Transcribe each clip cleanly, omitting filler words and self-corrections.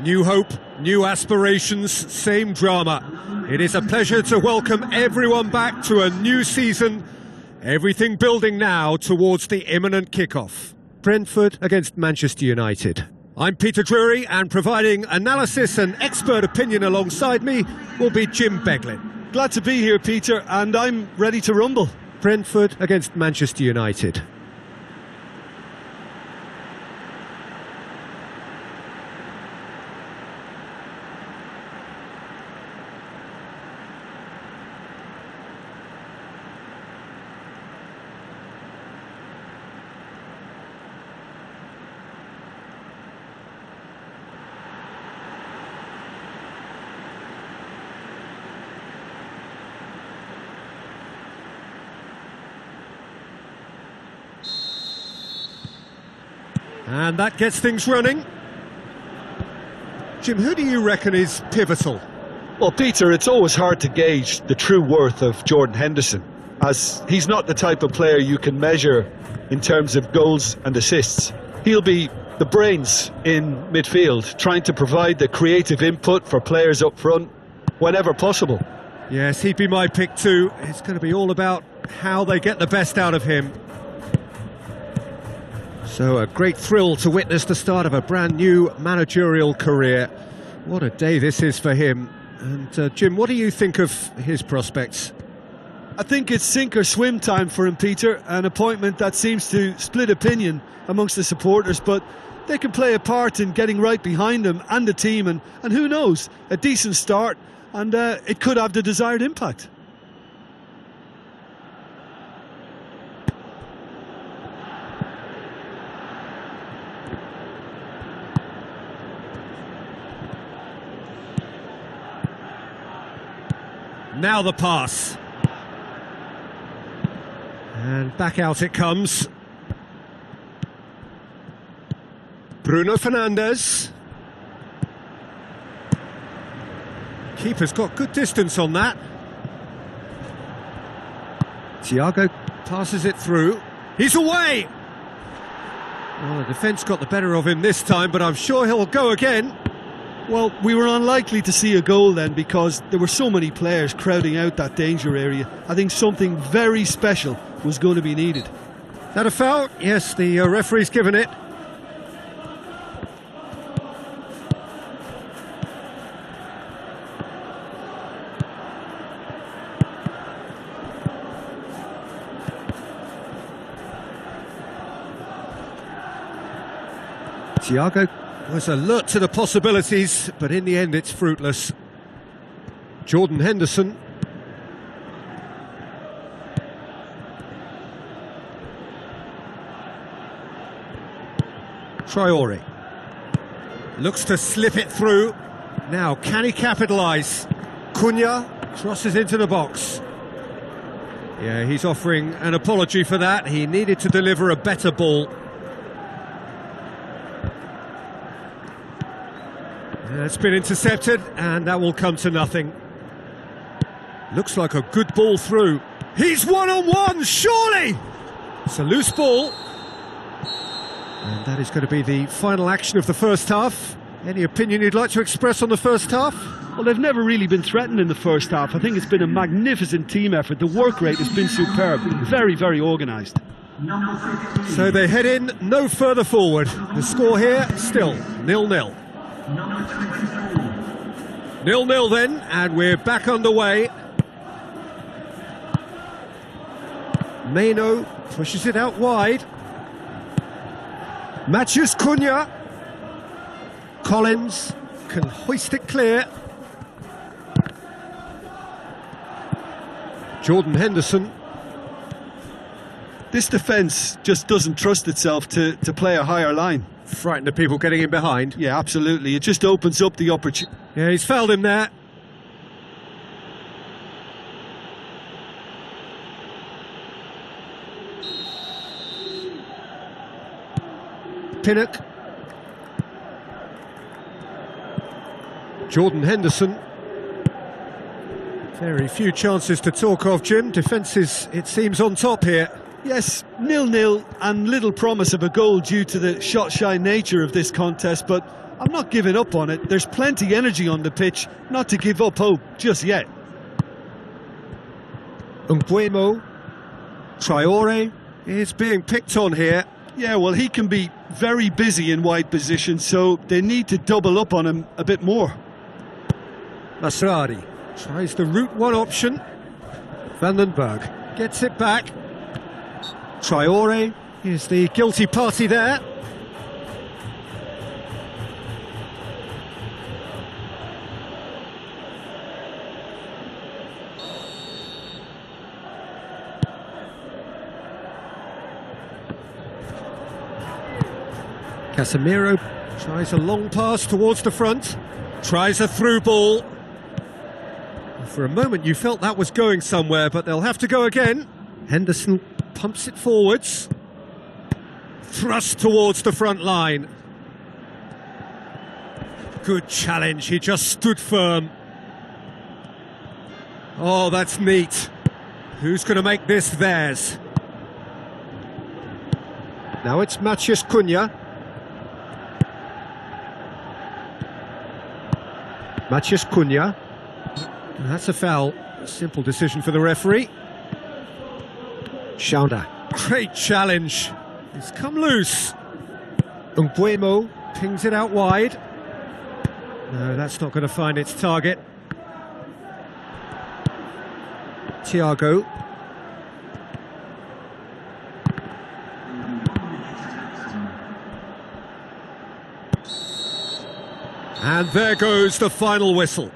New hope, new aspirations, same drama. It is a pleasure to welcome everyone back to a new season. Everything building now towards the imminent kickoff. Brentford against Manchester United. I'm Peter Drury, and providing analysis and expert opinion alongside me will be Jim Beglin. Glad to be here, Peter, and I'm ready to rumble. Brentford against Manchester United. And that gets things running. Jim, who do you reckon is pivotal? Well, Peter, it's always hard to gauge the true worth of Jordan Henderson, as he's not the type of player you can measure in terms of goals and assists. He'll be the brains in midfield, trying to provide the creative input for players up front whenever possible. Yes, he'd be my pick too. It's going to be all about how they get the best out of him. So a great thrill to witness the start of a brand new managerial career. What a day this is for him. And Jim, what do you think of his prospects? I think it's sink or swim time for him, Peter. An appointment that seems to split opinion amongst the supporters, but they can play a part in getting right behind him and the team, and who knows, a decent start, and it could have the desired impact. Now the pass. And back out it comes. Bruno Fernandes. Keeper's got good distance on that. Thiago passes it through. He's away! Well, the defence got the better of him this time, but I'm sure he'll go again. Well, we were unlikely to see a goal then because there were so many players crowding out that danger area. I think something very special was going to be needed. That a foul? Yes, the referee's given it. Thiago was alert to the possibilities, but in the end it's fruitless. Jordan Henderson. Traore. Looks to slip it through. Now, can he capitalise? Cunha crosses into the box. Yeah, he's offering an apology for that. He needed to deliver a better ball. It's been intercepted, and that will come to nothing. Looks like a good ball through. He's one-on-one, surely! It's a loose ball. And that is going to be the final action of the first half. Any opinion you'd like to express on the first half? Well, they've never really been threatened in the first half. I think it's been a magnificent team effort. The work rate has been superb. Very, very organised. So they head in no further forward. The score here, still 0-0. 0-0 then, and we're back underway. Meno pushes it out wide. Matheus Cunha. Collins can hoist it clear. Jordan Henderson. This defence just doesn't trust itself to play a higher line. Frightened of people getting in behind. Yeah, absolutely. It just opens up the opportunity. Yeah, he's fouled him there. Pinnock. Jordan Henderson. Very few chances to talk of, Jim. Defence is, it seems, on top here. Yes, 0-0 and little promise of a goal due to the shot-shy nature of this contest, but I'm not giving up on it. There's plenty energy on the pitch, not to give up hope just yet. Nguemo. Traore is being picked on here. Yeah, well, he can be very busy in wide position, so they need to double up on him a bit more. Masrari tries the route one option. Vandenberg gets it back. Traore is the guilty party there. Casemiro tries a long pass towards the front. Tries a through ball. For a moment you felt that was going somewhere, but they'll have to go again. Henderson pumps it forwards. Thrust towards the front line. Good challenge, he just stood firm. Oh, that's neat. Who's going to make this theirs? Now it's Matheus Cunha. Matheus Cunha. That's a foul. Simple decision for the referee. Shaunda. Great challenge. He's come loose. Nguemo pings it out wide. No, that's not going to find its target. Thiago. And there goes the final whistle.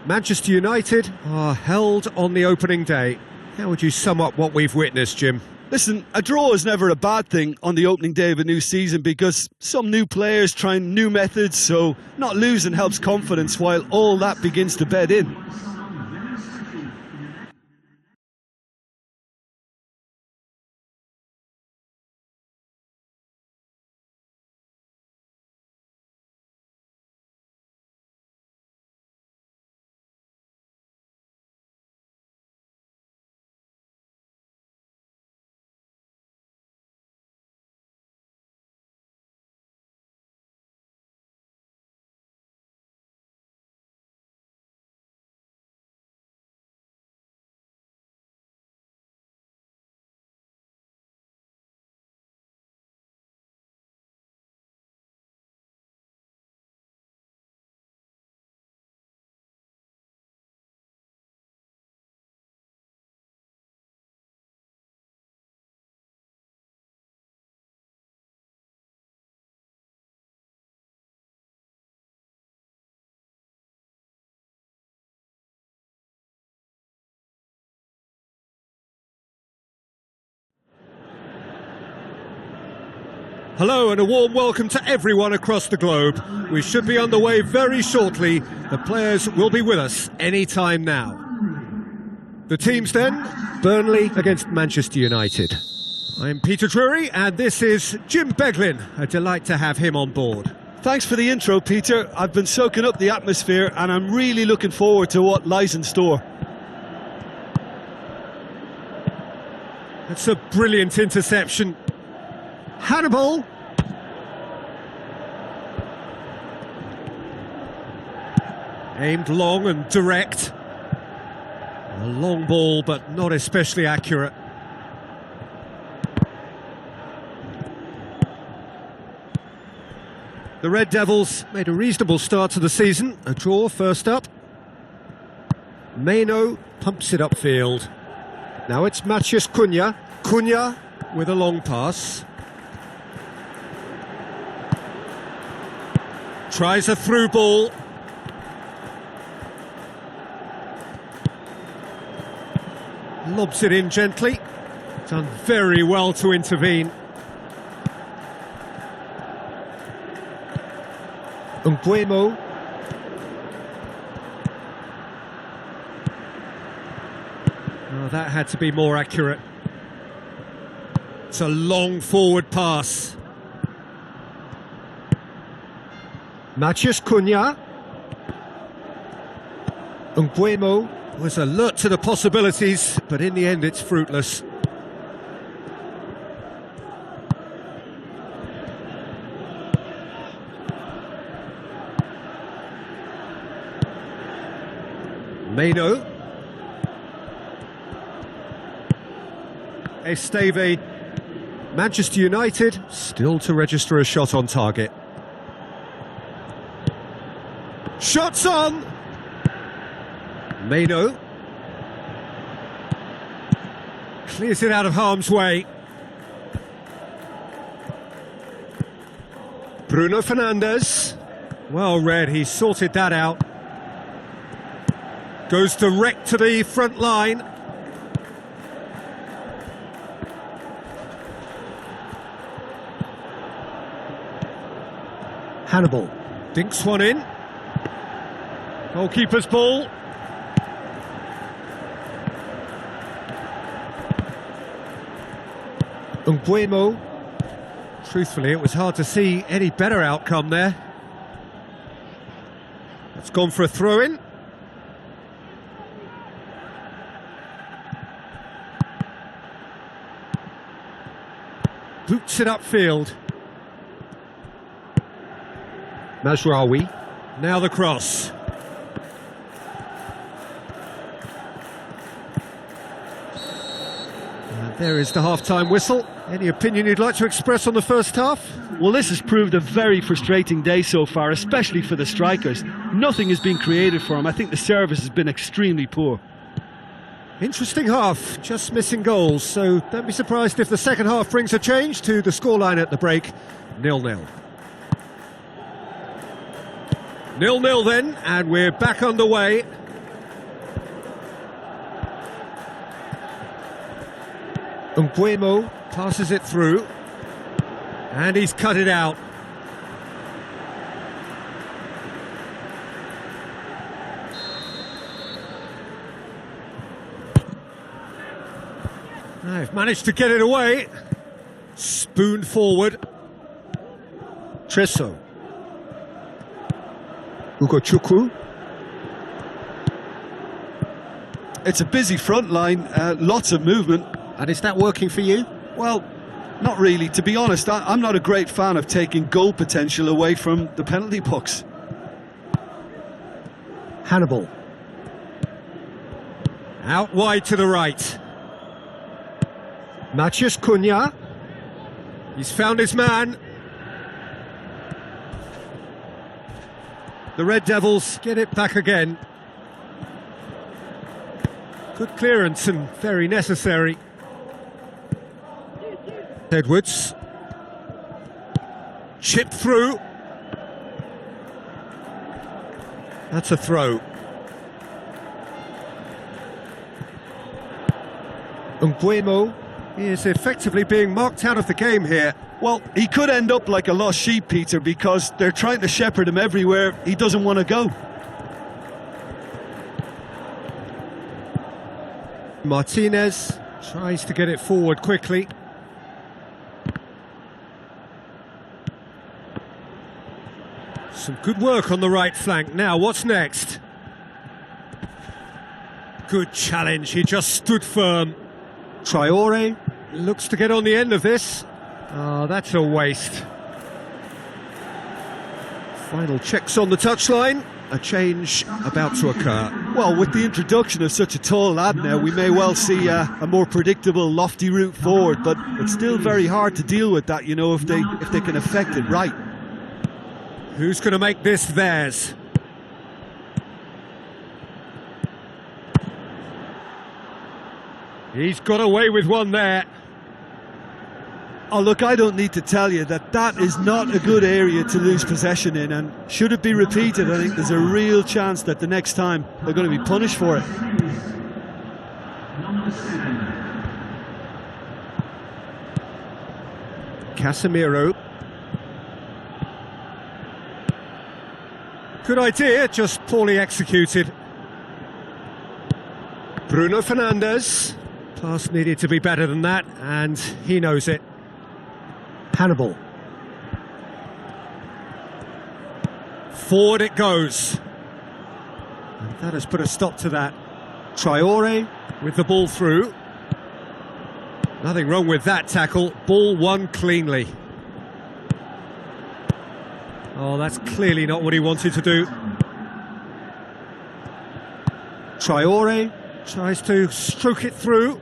Manchester United are held on the opening day. How would you sum up what we've witnessed, Jim? Listen, a draw is never a bad thing on the opening day of a new season because some new players trying new methods, so not losing helps confidence while all that begins to bed in. Hello and a warm welcome to everyone across the globe. We should be underway very shortly. The players will be with us any time now. The teams then, Burnley against Manchester United. I'm Peter Drury and this is Jim Beglin. A delight to have him on board. Thanks for the intro, Peter. I've been soaking up the atmosphere and I'm really looking forward to what lies in store. That's a brilliant interception. Hannibal. Aimed long and direct. A long ball, but not especially accurate. The Red Devils made a reasonable start to the season. A draw first up. Meno pumps it upfield. Now it's Matheus Cunha. Cunha with a long pass. Tries a through ball. Lobs it in gently. Done very well to intervene. Nguemo. Oh, that had to be more accurate. It's a long forward pass. Matheus Cunha. Nguemo was alert to the possibilities, but in the end it's fruitless. Meno. Esteve. Manchester United still to register a shot on target. Shots on! Meno. Clears it out of harm's way. Bruno Fernandes. Well read, he sorted that out. Goes direct to the front line. Hannibal dinks one in. Goalkeeper's ball. Nguemo. Truthfully, it was hard to see any better outcome there. It's gone for a throw-in. Boots it upfield. Mazraoui. Now the cross. And there is the half-time whistle. Any opinion you'd like to express on the first half? Well, this has proved a very frustrating day so far, especially for the strikers. Nothing has been created for them. I think the service has been extremely poor. Interesting half, just missing goals, so don't be surprised if the second half brings a change to the scoreline at the break. 0-0. 0-0 then, and we're back underway. Nguemo passes it through, and he's cut it out. They've managed to get it away. Spoon forward. Tresso. Ugochukwu. It's a busy front line, lots of movement. And is that working for you? Well, not really. To be honest, I'm not a great fan of taking goal potential away from the penalty box. Hannibal. Out wide to the right. Matheus Cunha. He's found his man. The Red Devils get it back again. Good clearance and very necessary. Edwards. Chip through. That's a throw. Nguemo is effectively being marked out of the game here. Well, he could end up like a lost sheep, Peter, because they're trying to shepherd him everywhere he doesn't want to go. Martinez tries to get it forward quickly. Some good work on the right flank. Now, what's next? Good challenge, he just stood firm. Traore looks to get on the end of this. Oh, that's a waste. Final checks on the touchline. A change about to occur. Well, with the introduction of such a tall lad now, we may well see a more predictable, lofty route forward, but it's still very hard to deal with that, you know, if they can affect it right. Who's going to make this theirs? He's got away with one there. Oh, look, I don't need to tell you that is not a good area to lose possession in, and should it be repeated, I think there's a real chance that the next time they're going to be punished for it. Casemiro. Good idea, just poorly executed. Bruno Fernandes. Pass needed to be better than that, and he knows it. Hannibal. Forward it goes. And that has put a stop to that. Traore with the ball through. Nothing wrong with that tackle. Ball won cleanly. Oh, that's clearly not what he wanted to do. Traore tries to stroke it through.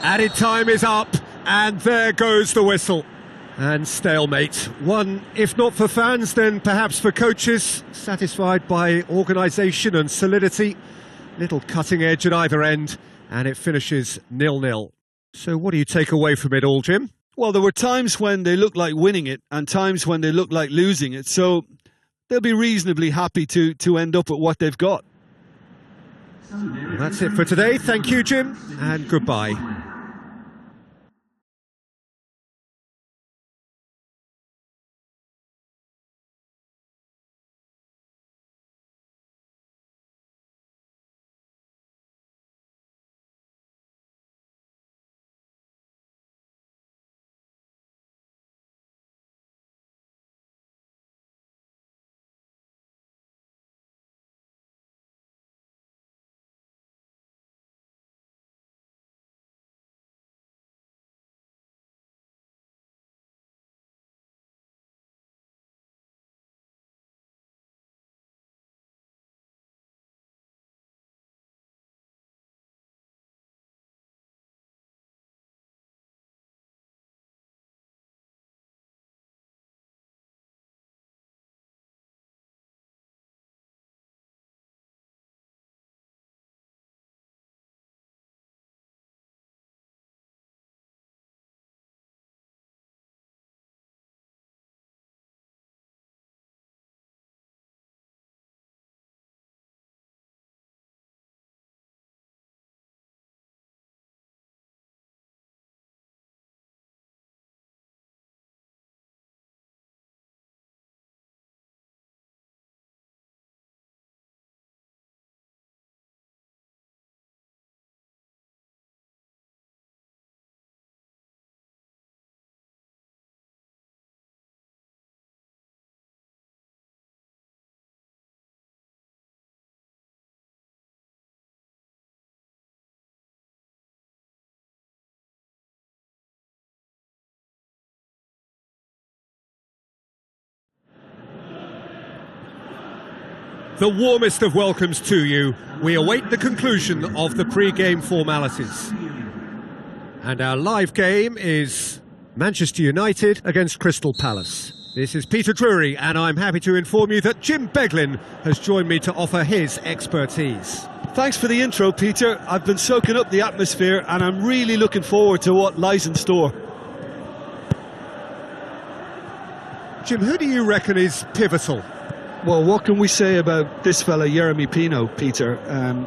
Added time is up, and there goes the whistle. And stalemate. One, if not for fans, then perhaps for coaches, satisfied by organisation and solidity. Little cutting edge at either end, and it finishes 0-0. So what do you take away from it all, Jim? Well, there were times when they looked like winning it and times when they looked like losing it, so they'll be reasonably happy to end up with what they've got. Well, that's it for today. Thank you, Jim, and goodbye. The warmest of welcomes to you. We await the conclusion of the pre-game formalities. And our live game is Manchester United against Crystal Palace. This is Peter Drury, and I'm happy to inform you that Jim Beglin has joined me to offer his expertise. Thanks for the intro, Peter. I've been soaking up the atmosphere and I'm really looking forward to what lies in store. Jim, who do you reckon is pivotal? Well, what can we say about this fella, Yeremy Pino, Peter?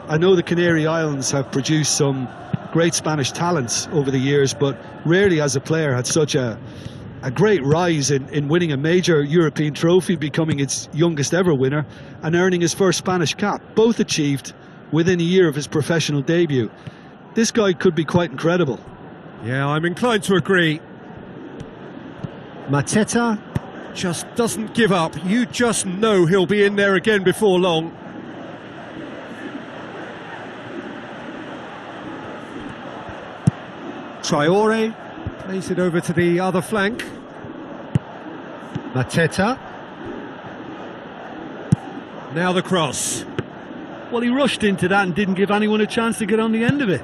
I know the Canary Islands have produced some great Spanish talents over the years, but rarely has a player had such a great rise in winning a major European trophy, becoming its youngest ever winner, and earning his first Spanish cap, both achieved within a year of his professional debut. This guy could be quite incredible. Yeah, I'm inclined to agree. Mateta just doesn't give up. You just know he'll be in there again before long. Traore plays it over to the other flank. Mateta. Now the cross. Well, he rushed into that and didn't give anyone a chance to get on the end of it.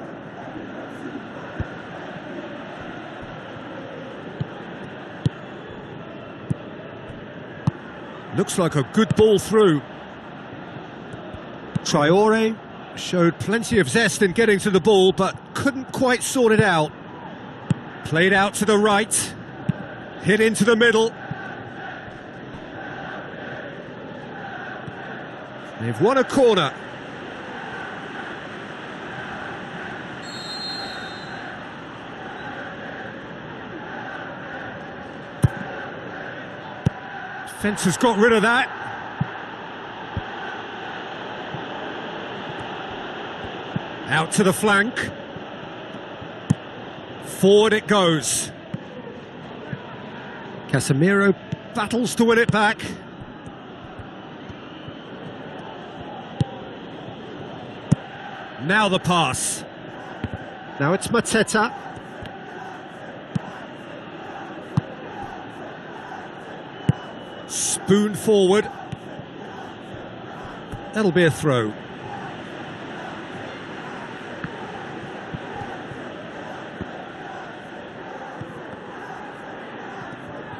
Looks like a good ball through. Traore showed plenty of zest in getting to the ball, but couldn't quite sort it out. Played out to the right, hit into the middle. They've won a corner. Defence has got rid of that. Out to the flank. Forward it goes. Casemiro battles to win it back. Now the pass. Now it's Mateta. Spoon forward. That'll be a throw.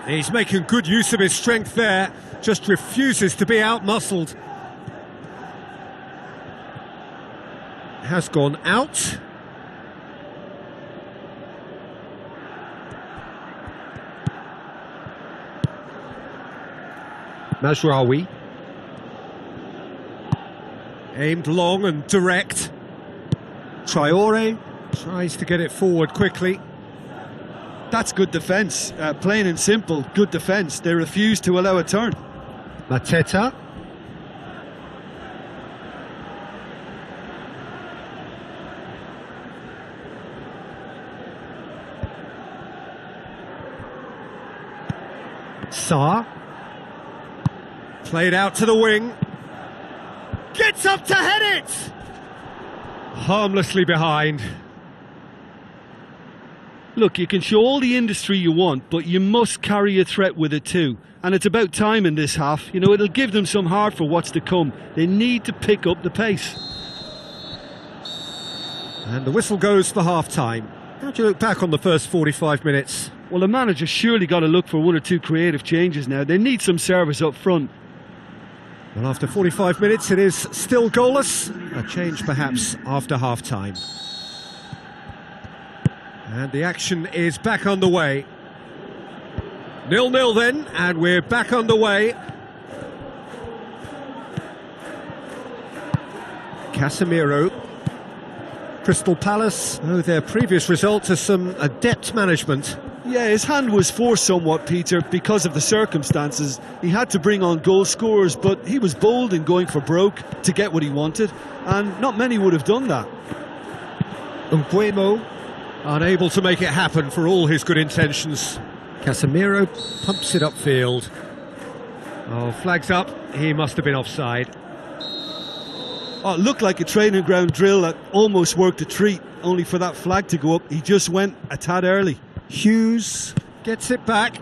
He's making good use of his strength there, just refuses to be out-muscled. Has gone out. Mazraoui. Aimed long and direct. Traore tries to get it forward quickly. That's good defence, plain and simple, good defence. They refuse to allow a turn. Mateta. Sarr. Played out to the wing. Gets up to head it! Harmlessly behind. Look, you can show all the industry you want, but you must carry a threat with it too. And it's about time in this half. You know, it'll give them some heart for what's to come. They need to pick up the pace. And the whistle goes for half-time. How do you look back on the first 45 minutes? Well, the manager's surely got to look for one or two creative changes now. They need some service up front. Well, after 45 minutes, it is still goalless. A change perhaps after half-time. And the action is back underway. 0-0 then, and we're back underway. Casemiro. Crystal Palace owe their previous result to some adept management. Yeah, his hand was forced somewhat, Peter, because of the circumstances. He had to bring on goal scorers, but he was bold in going for broke to get what he wanted, and not many would have done that. Mbuemo unable to make it happen for all his good intentions. Casemiro pumps it upfield. Oh, flags up. He must have been offside. Oh, it looked like a training ground drill that almost worked a treat, only for that flag to go up. He just went a tad early. Hughes gets it back.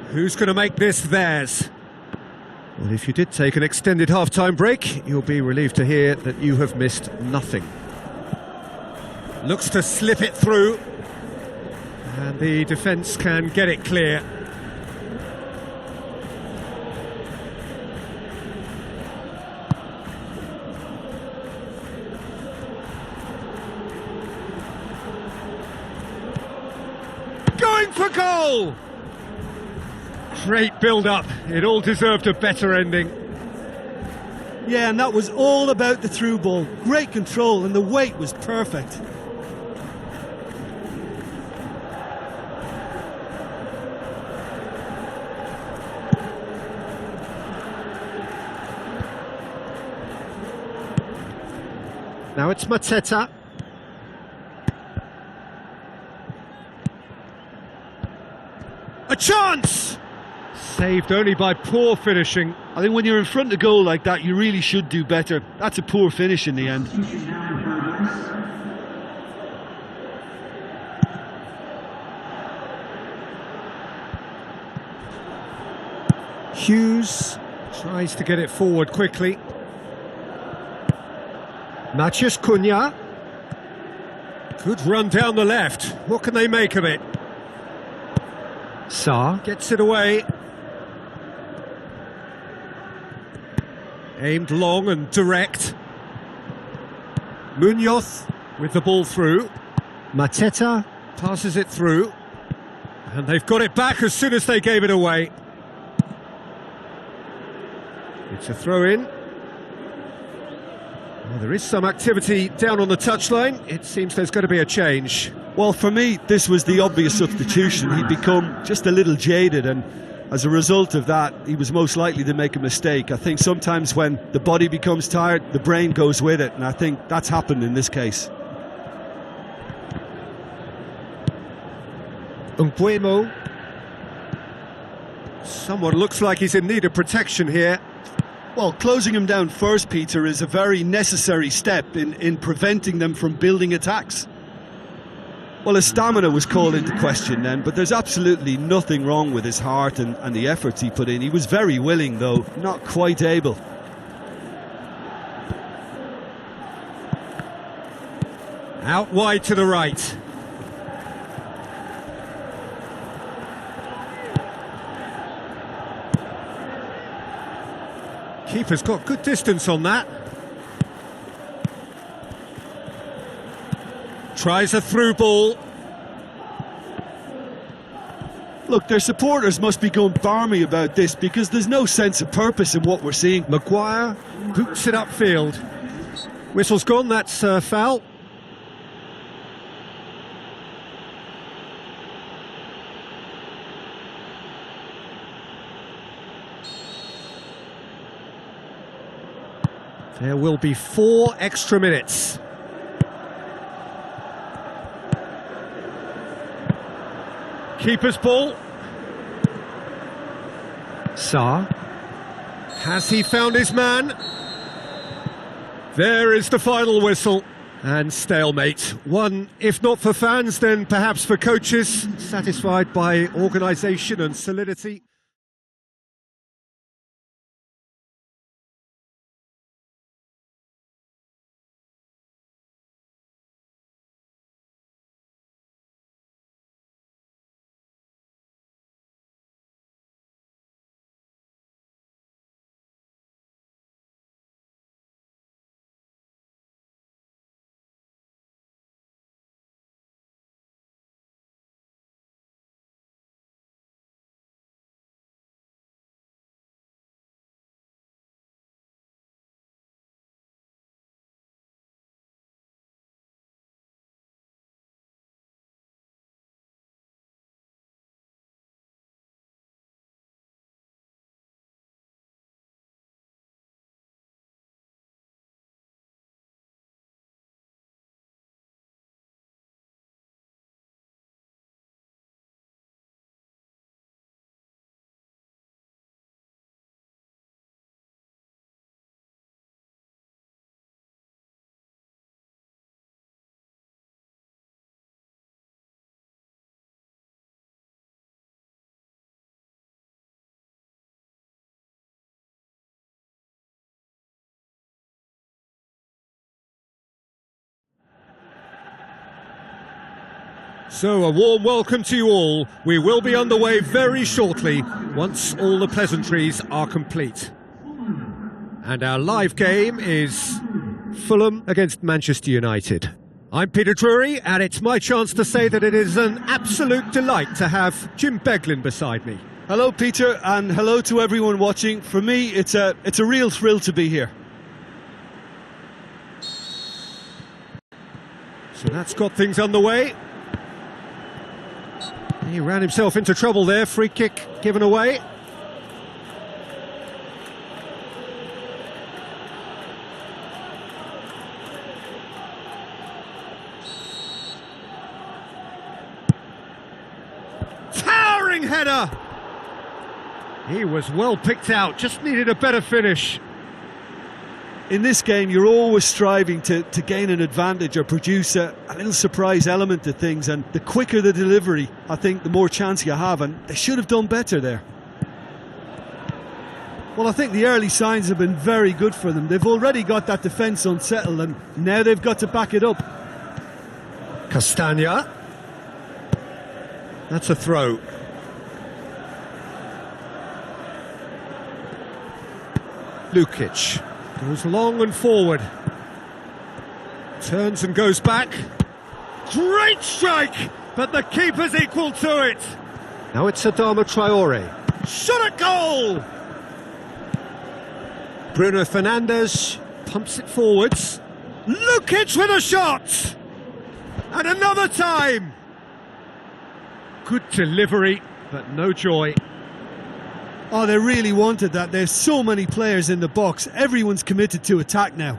Who's going to make this theirs? Well, if you did take an extended half-time break, you'll be relieved to hear that you have missed nothing. Looks to slip it through, and the defence can get it clear. Going for goal! Great build-up. It all deserved a better ending. Yeah, and that was all about the through ball. Great control, and the weight was perfect. Now it's Mateta. A chance! Saved only by poor finishing. I think when you're in front of goal like that, you really should do better. That's a poor finish in the end. Hughes tries to get it forward quickly. Matheus Cunha. Good run down the left. What can they make of it? Sarr gets it away. Aimed long and direct. Munoz with the ball through. Mateta passes it through. And they've got it back as soon as they gave it away. It's a throw-in. Well, there is some activity down on the touchline. It seems there's going to be a change. Well, for me, this was the obvious substitution. He'd become just a little jaded, and as a result of that, he was most likely to make a mistake. I think sometimes when the body becomes tired, the brain goes with it, and I think that's happened in this case. Mbuemo. Someone looks like he's in need of protection here. Well, closing him down first, Peter, is a very necessary step in preventing them from building attacks. Well, his stamina was called into question then, but there's absolutely nothing wrong with his heart and the efforts he put in. He was very willing, though, not quite able. Out wide to the right. Keeper's got good distance on that. Tries a through ball. Look, their supporters must be going barmy about this because there's no sense of purpose in what we're seeing. Maguire boots it upfield. Whistle's gone, that's foul. There will be 4 extra minutes. Keeper's ball. Sarr. Has he found his man? There is the final whistle. And stalemate. One, if not for fans, then perhaps for coaches. Satisfied by organisation and solidity. So a warm welcome to you all. We will be underway very shortly once all the pleasantries are complete. And our live game is Fulham against Manchester United. I'm Peter Drury, and it's my chance to say that it is an absolute delight to have Jim Beglin beside me. Hello, Peter, and hello to everyone watching. For me, it's a real thrill to be here. So that's got things underway. He ran himself into trouble there, free kick given away. Towering header! He was well picked out, just needed a better finish. In this game, you're always striving to gain an advantage or produce a little surprise element to things, and the quicker the delivery, I think, the more chance you have, and they should have done better there. Well, I think the early signs have been very good for them. They've already got that defence unsettled, and now they've got to back it up. Castagna. That's a throw. Lukic. Goes long and forward. Turns and goes back. Great strike! But the keeper's equal to it. Now it's Adama Traore. Shot at goal! Bruno Fernandes pumps it forwards. Lukic with a shot! And another time! Good delivery, but no joy. Oh, they really wanted that. There's so many players in the box. Everyone's committed to attack now.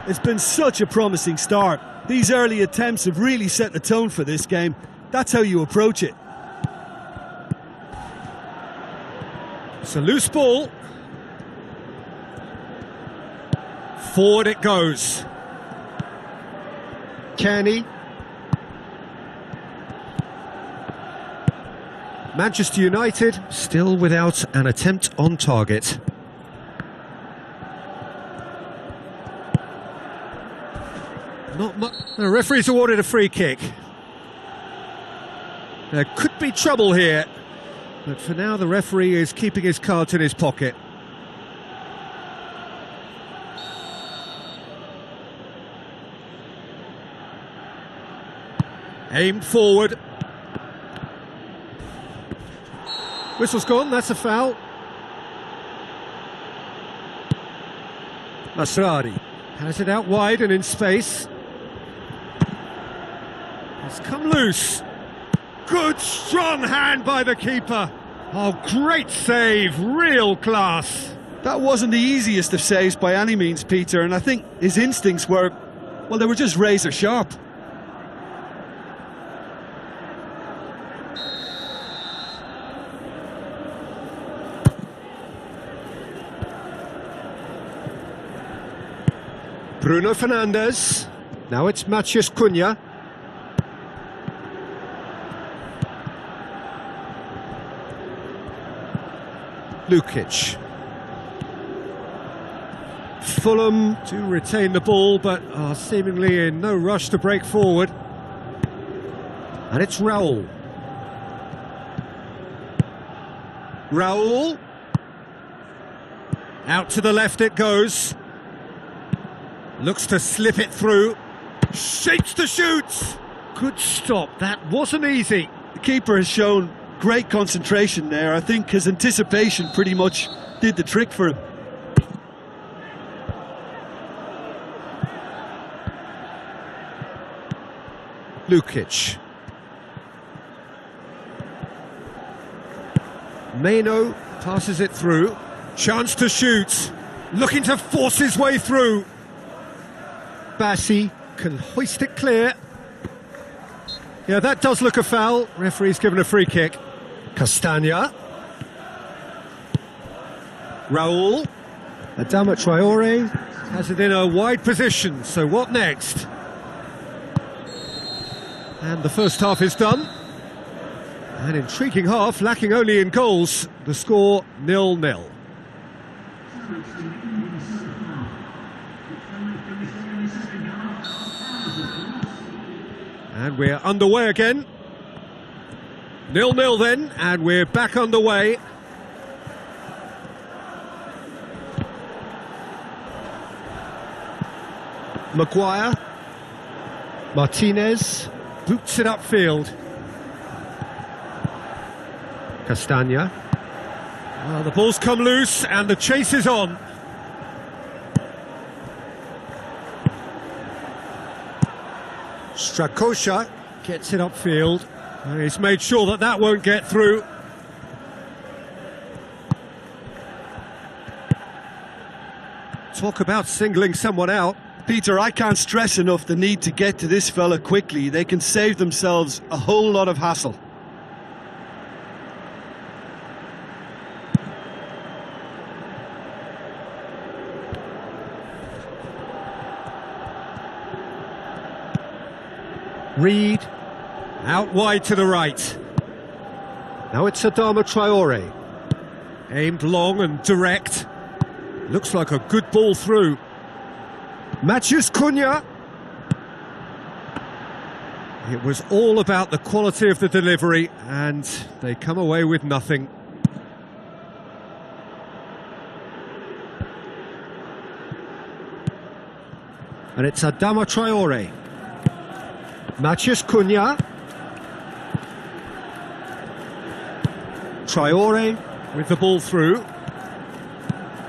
It's been such a promising start. These early attempts have really set the tone for this game. That's how you approach it. It's a loose ball. Forward it goes. Kenny. Manchester United still without an attempt on target. Not much. The referee's awarded a free kick. There could be trouble here, but for now the referee is keeping his cards in his pocket. Aimed forward. Whistle's gone, that's a foul. Masrari has it out wide and in space. It's come loose. Good strong hand by the keeper. Oh, great save, real class. That wasn't the easiest of saves by any means, Peter, and I think his instincts were, well, they were just razor sharp. Bruno Fernandes. Now it's Matheus Cunha. Lukic. Fulham to retain the ball, but are seemingly in no rush to break forward. And it's Raul. Raul. Out to the left it goes. Looks to slip it through. Shapes to shoot. Good stop. That wasn't easy. The keeper has shown great concentration there. I think his anticipation pretty much did the trick for him. Lukic. Meno passes it through. Chance to shoot. Looking to force his way through. Bassi can hoist it clear. Yeah, that does look a foul. Referee's given a free kick. Castagna. Raul. Adama Traore has it in a wide position. So what next? And the first half is done. An intriguing half, lacking only in goals. The score 0-0. And we're underway again. 0-0 then, and we're back underway. Maguire. Martinez boots it upfield. Castagna. Well, the ball's come loose and the chase is on. Strakosha gets it upfield. And he's made sure that that won't get through. Talk about singling someone out. Peter, I can't stress enough the need to get to this fella quickly. They can save themselves a whole lot of hassle. Reed, out wide to the right. Now it's Adama Traore. Aimed long and direct. Looks like a good ball through. Matheus Cunha. It was all about the quality of the delivery, and they come away with nothing. And it's Adama Traore. Matheus Cunha. Traore with the ball through.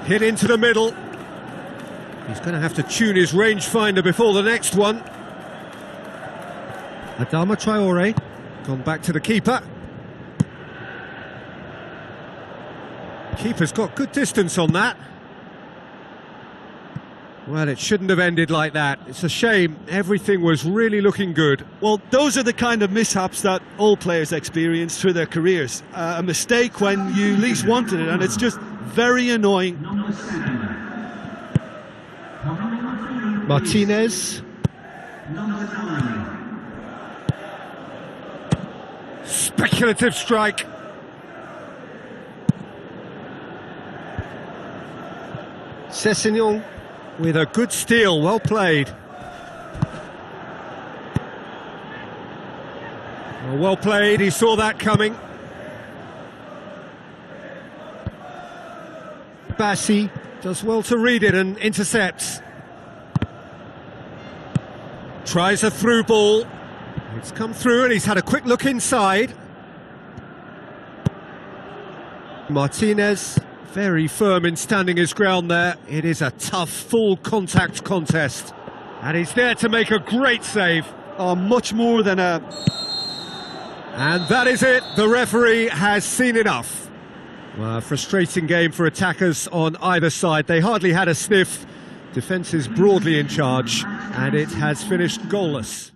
Hit into the middle. He's going to have to tune his rangefinder before the next one. Adama Traore. Gone back to the keeper. Keeper's got good distance on that. Well, it shouldn't have ended like that. It's a shame. Everything was really looking good. Well, those are the kind of mishaps that all players experience through their careers. A mistake when you least wanted it, and it's just very annoying. Martinez. Speculative strike. Cessignon with a good steal, well played. Well played, he saw that coming. Bassi does well to read it and intercepts. Tries a through ball. It's come through and he's had a quick look inside. Martinez, very firm in standing his ground there. It is a tough, full contact contest. And he's there to make a great save. Oh, much more than a... And that is it. The referee has seen enough. Well, a frustrating game for attackers on either side. They hardly had a sniff. Defence is broadly in charge, and it has finished goalless.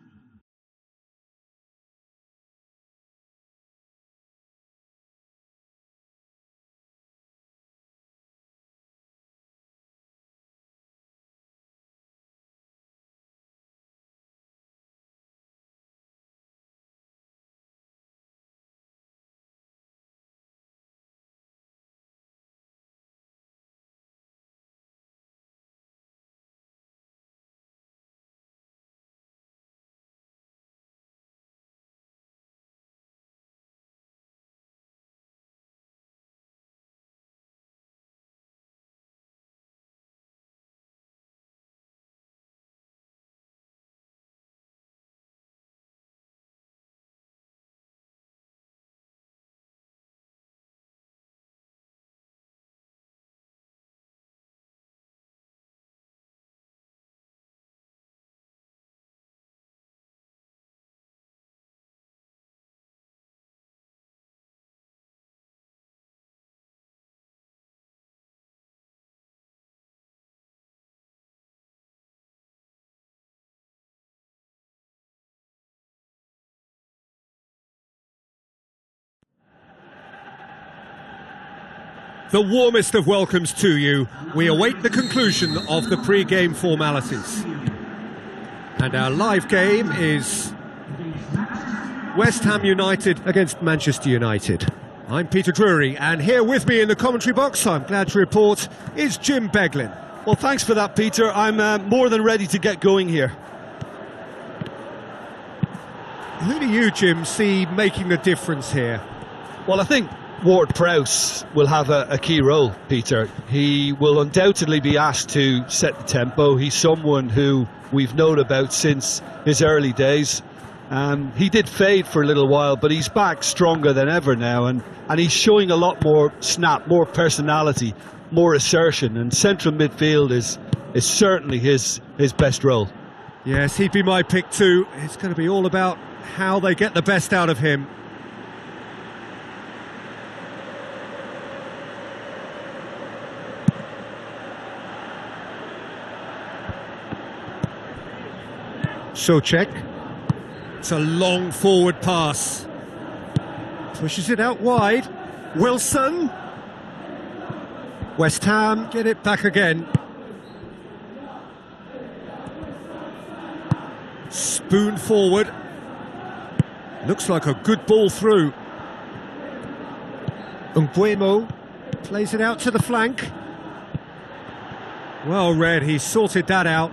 The warmest of welcomes to you. We await the conclusion of the pre-game formalities. And our live game is West Ham United against Manchester United. I'm Peter Drury, and here with me in the commentary box, I'm glad to report, is Jim Beglin. Well, thanks for that, Peter. I'm more than ready to get going here. Who do you, Jim, see making the difference here? Well, I think JDPROUZ will have a key role, Peter. He will undoubtedly be asked to set the tempo. He's someone who we've known about since his early days. He did fade for a little while, but he's back stronger than ever now, and he's showing a lot more snap, more personality, more assertion, and central midfield is certainly his best role. Yes, he'd be my pick too. It's going to be all about how they get the best out of him. Souček. It's a long forward pass. Pushes it out wide. Wilson. West Ham get it back again. Spoon forward. Looks like a good ball through. Mbuemo plays it out to the flank. Well read, he sorted that out.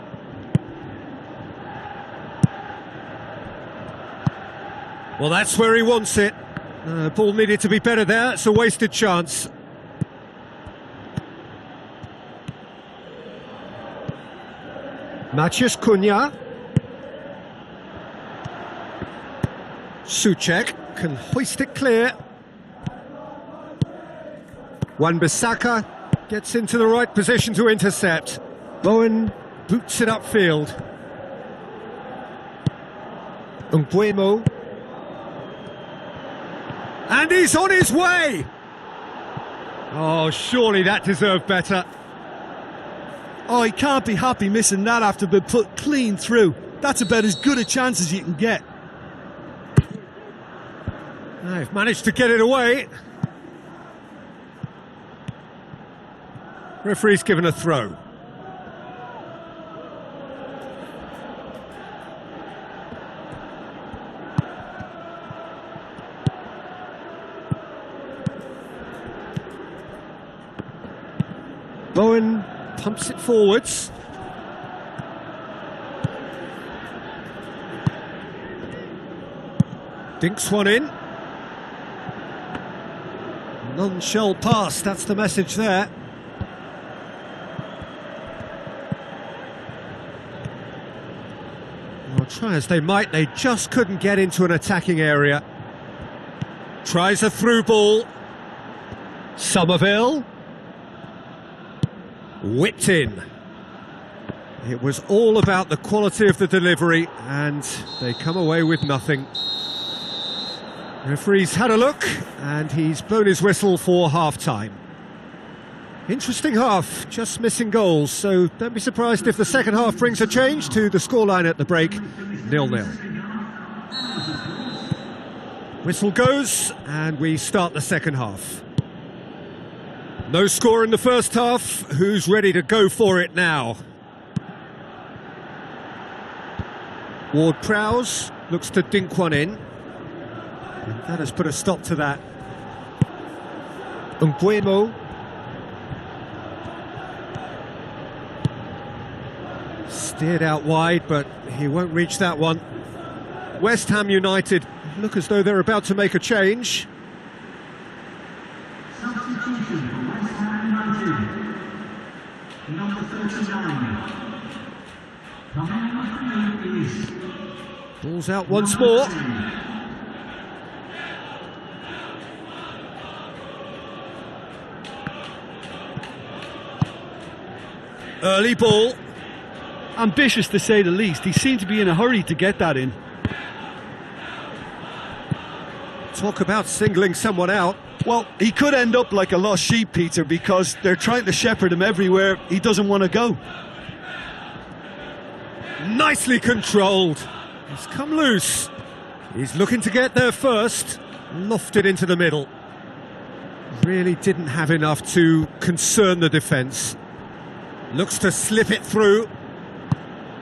Well, that's where he wants it. Ball needed to be better there. It's a wasted chance. Maciej Cunha. Souček can hoist it clear. Wan-Bissaka gets into the right position to intercept. Bowen boots it upfield. Mbuemo. And he's on his way! Oh, surely that deserved better. Oh, he can't be happy missing that after being put clean through. That's about as good a chance as you can get. They've managed to get it away. Referee's given a throw. Bowen pumps it forwards. Dinks one in. None shall pass, that's the message there. Well, try as they might, they just couldn't get into an attacking area. Tries a through ball. Somerville. Whipped in. It was all about the quality of the delivery, and they come away with nothing. Referee's had a look, and he's blown his whistle for half-time. Interesting half, just missing goals, so don't be surprised if the second half brings a change to the scoreline at the break, 0-0. Whistle goes, and we start the second half. No score in the first half, who's ready to go for it now? JDPROUZ looks to dink one in. And that has put a stop to that. Mbuemo. Steered out wide, but he won't reach that one. West Ham United look as though they're about to make a change. Substitution for West Ham United. Number 39. Coming on the is... Ball's out once more. Early ball. Ambitious to say the least. He seemed to be in a hurry to get that in. Talk about singling someone out. Well, he could end up like a lost sheep, Peter, because they're trying to shepherd him everywhere he doesn't want to go. Nicely controlled. He's come loose. He's looking to get there first. Lofted into the middle. Really didn't have enough to concern the defence. Looks to slip it through.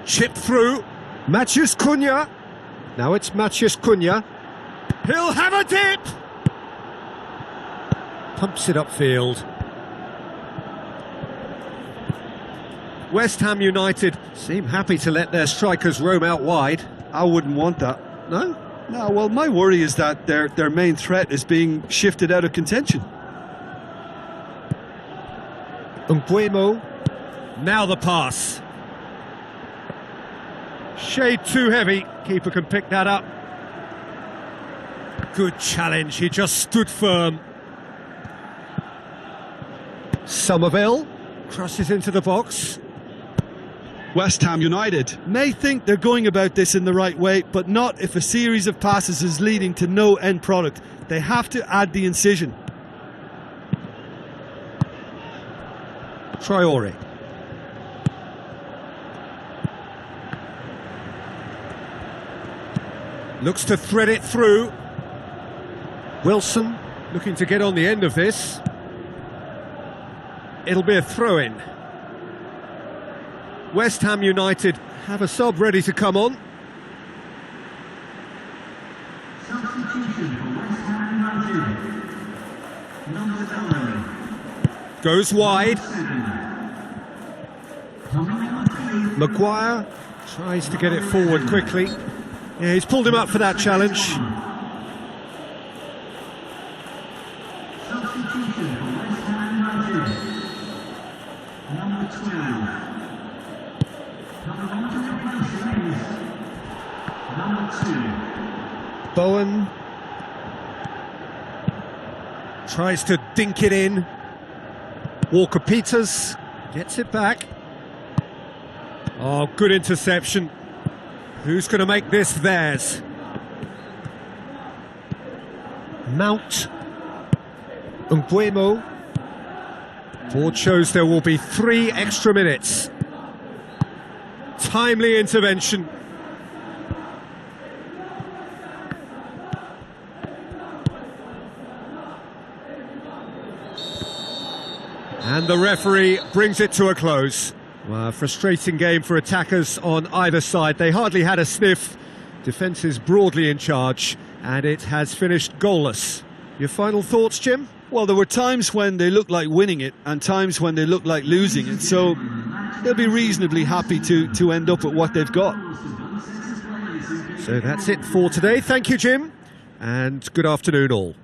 Chip through. Matheus Cunha. Now it's Matheus Cunha. He'll have a dip! Pumps it upfield. West Ham United seem happy to let their strikers roam out wide. I wouldn't want that. No? No, well, my worry is that their main threat is being shifted out of contention. Mbuemo. Now the pass. Shade too heavy. Keeper can pick that up. Good challenge. He just stood firm. Somerville crosses into the box. West Ham United may think they're going about this in the right way, but not if a series of passes is leading to no end product. They have to add the incision. Traore. Looks to thread it through. Wilson looking to get on the end of this. It'll be a throw-in. West Ham United have a sub ready to come on. Substitution for West Ham United. Number 9. Goes wide. 7. Coming on the field. Maguire tries to get it forward quickly. Yeah, he's pulled him up for that challenge. Substitution for West Ham United. Number 12. Coming on to replace is number 2. Bowen tries to dink it in. Walker-Peters gets it back. Oh, good interception. Who's going to make this theirs? Mount. Mbuemo. Board shows there will be 3 extra minutes. Timely intervention. And the referee brings it to a close. Well, a frustrating game for attackers on either side. They hardly had a sniff. Defence is broadly in charge, and it has finished goalless. Your final thoughts, Jim? Well, there were times when they looked like winning it and times when they looked like losing it. So they'll be reasonably happy to end up with what they've got. So that's it for today. Thank you, Jim, and good afternoon all.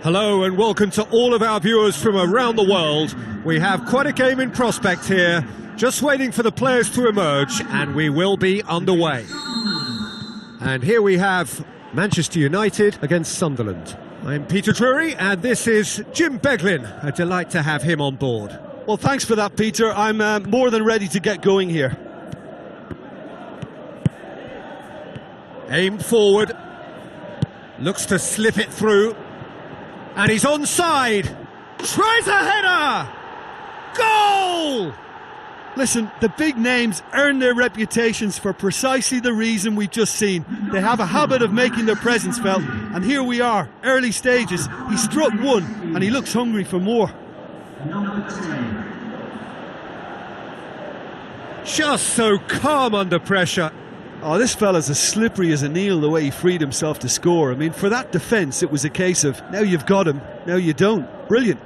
Hello and welcome to all of our viewers from around the world. We have quite a game in prospect here, just waiting for the players to emerge, and we will be underway. And here we have Manchester United against Sunderland. I'm Peter Drury and this is Jim Beglin. A delight to have him on board. Well, thanks for that, Peter. I'm more than ready to get going here. Aimed forward, looks to slip it through. And he's onside, tries a header, goal! Listen, the big names earn their reputations for precisely the reason we've just seen. They have a habit of making their presence felt, and here we are, early stages. He struck one, and he looks hungry for more. Number 10. Just so calm under pressure. Oh, this fella's as slippery as an eel the way he freed himself to score. I mean, for that defence, it was a case of, now you've got him, now you don't. Brilliant.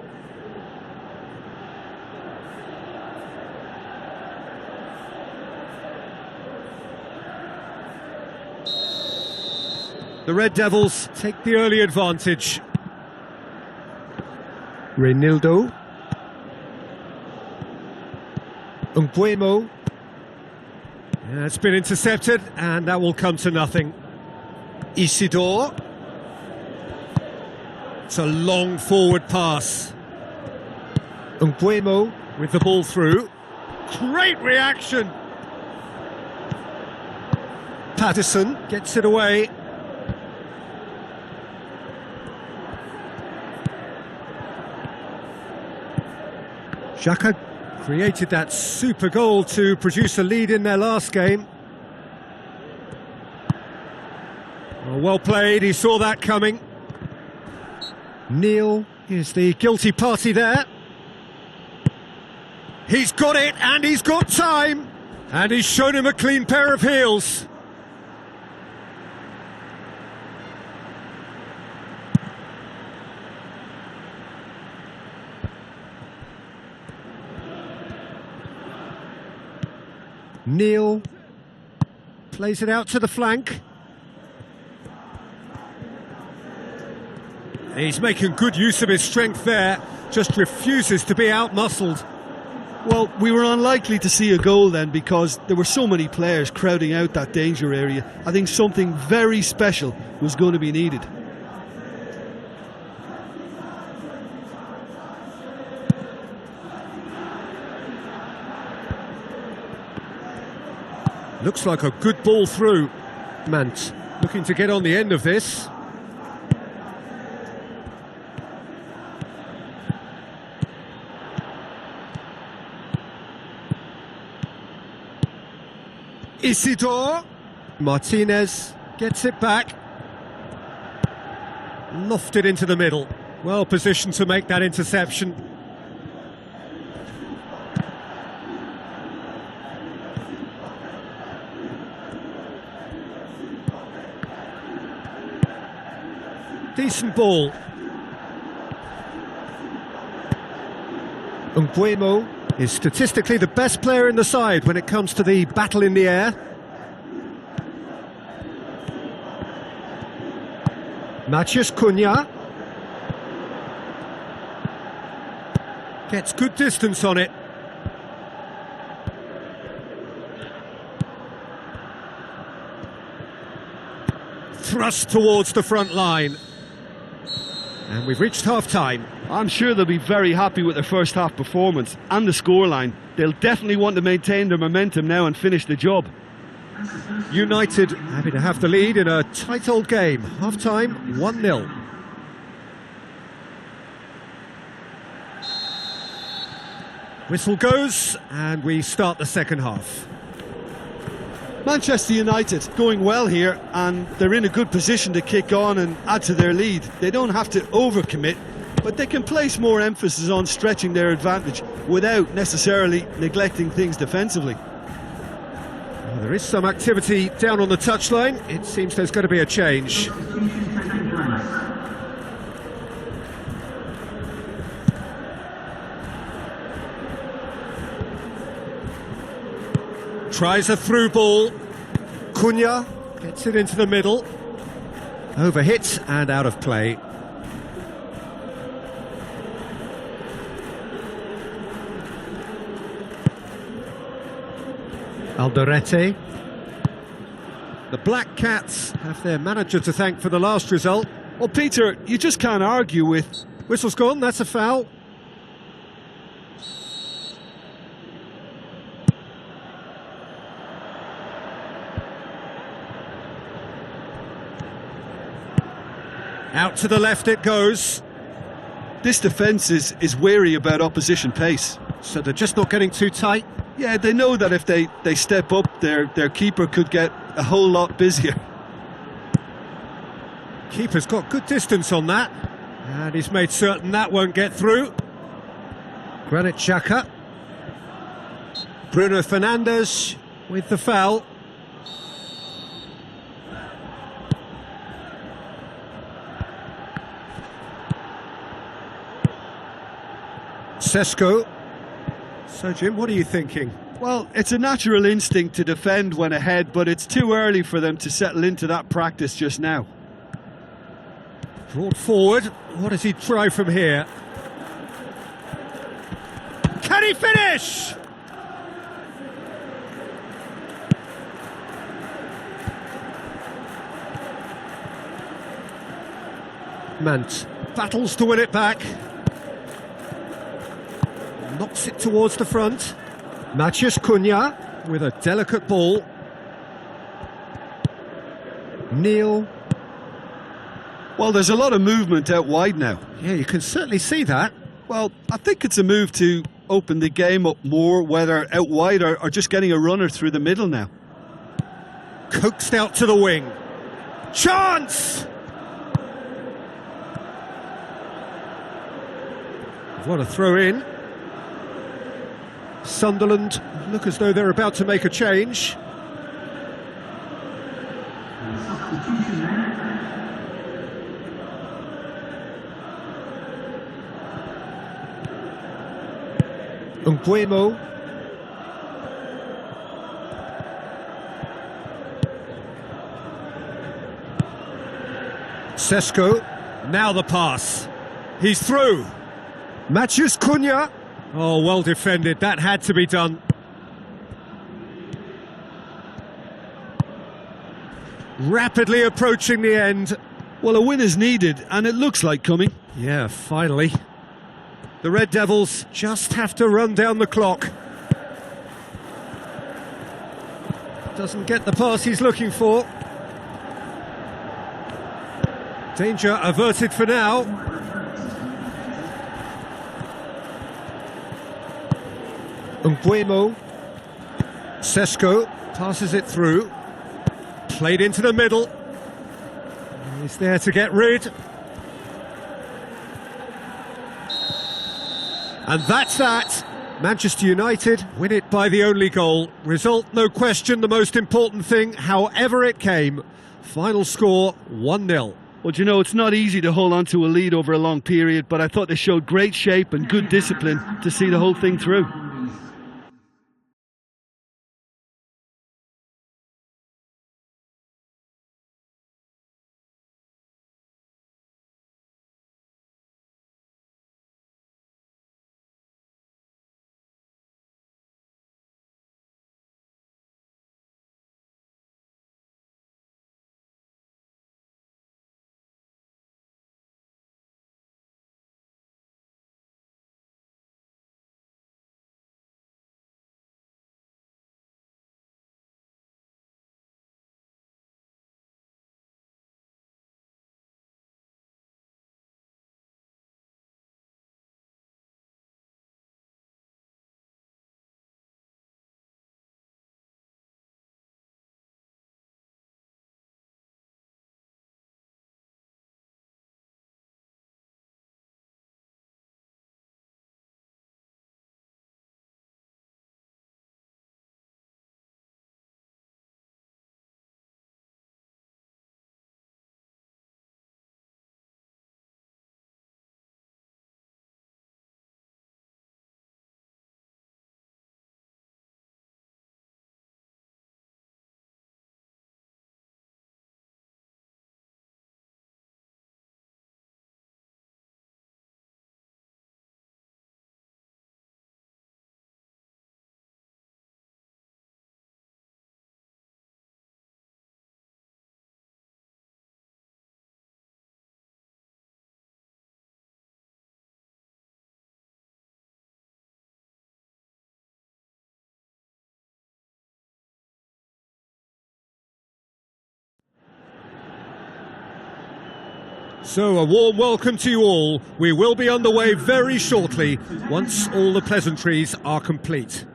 The Red Devils take the early advantage. Reinildo. Nguemo. Yeah, it's been intercepted, and that will come to nothing. Isidore. It's a long forward pass. Nguemo with the ball through. Great reaction. Patterson gets it away. Xhaka created that super goal to produce a lead in their last game. Well played, he saw that coming. Neil is the guilty party there. He's got it, and he's got time. And he's shown him a clean pair of heels. Neil plays it out to the flank. He's making good use of his strength there, just refuses to be out-muscled. Well, we were unlikely to see a goal then because there were so many players crowding out that danger area. I think something very special was going to be needed. Looks like a good ball through. Mant looking to get on the end of this. Isidore. Martinez gets it back. Lofted into the middle. Well positioned to make that interception. Decent ball. Nguemo is statistically the best player in the side when it comes to the battle in the air. Matheus Cunha. Gets good distance on it. Thrust towards the front line. And we've reached half-time. I'm sure they'll be very happy with their first half performance and the scoreline. They'll definitely want to maintain their momentum now and finish the job. United happy to have the lead in a tight old game. Half-time, 1-0. Whistle goes, and we start the second half. Manchester United going well here, and they're in a good position to kick on and add to their lead. They don't have to overcommit, but they can place more emphasis on stretching their advantage without necessarily neglecting things defensively. Well, there is some activity down on the touchline. It seems there's going to be a change. Tries a through ball. Cunha gets it into the middle. Overhit and out of play. Alderete. The Black Cats have their manager to thank for the last result. Well, Peter, you just can't argue with... Whistle's gone, that's a foul. Out to the left it goes. This defence is wary about opposition pace. So they're just not getting too tight. Yeah, they know that if they step up, their keeper could get a whole lot busier. Keeper's got good distance on that. And he's made certain that won't get through. Granit Xhaka. Bruno Fernandes with the foul. Sesko. So, Jim, what are you thinking? Well, it's a natural instinct to defend when ahead, but it's too early for them to settle into that practice just now. Brought forward. What does he try from here? Can he finish? Mant battles to win it back. Knocks it towards the front. Matheus Cunha with a delicate ball. Neil. Well, there's a lot of movement out wide now. Yeah, you can certainly see that. Well, I think it's a move to open the game up more, whether out wide or just getting a runner through the middle now. Coaxed out to the wing. Chance! What a throw in. Sunderland look as though they're about to make a change. Nguemo. Sesko. Now the pass. He's through. Matheus Cunha. Oh, well defended. That had to be done. Rapidly approaching the end. Well, a win is needed, and it looks like coming. Yeah, finally. The Red Devils just have to run down the clock. Doesn't get the pass he's looking for. Danger averted for now. Nguemo. Sesko passes it through. Played into the middle. He's there to get rid. And that's that. Manchester United win it by the only goal. Result, no question, the most important thing, however it came. Final score, 1-0. Well, you know, it's not easy to hold on to a lead over a long period, but I thought they showed great shape and good discipline to see the whole thing through. So a warm welcome to you all. We will be underway very shortly once all the pleasantries are complete.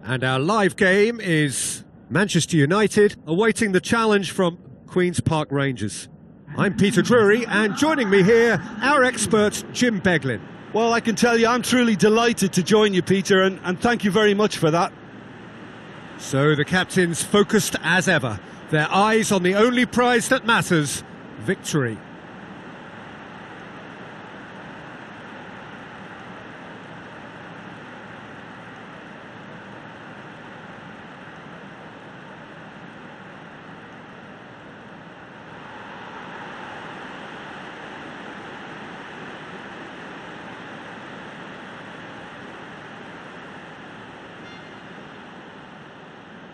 And our live game is Manchester United awaiting the challenge from Queen's Park Rangers. I'm Peter Drury, and joining me here, our expert Jim Beglin. Well, I can tell you I'm truly delighted to join you, Peter, and thank you very much for that. So the captains focused as ever, their eyes on the only prize that matters, victory.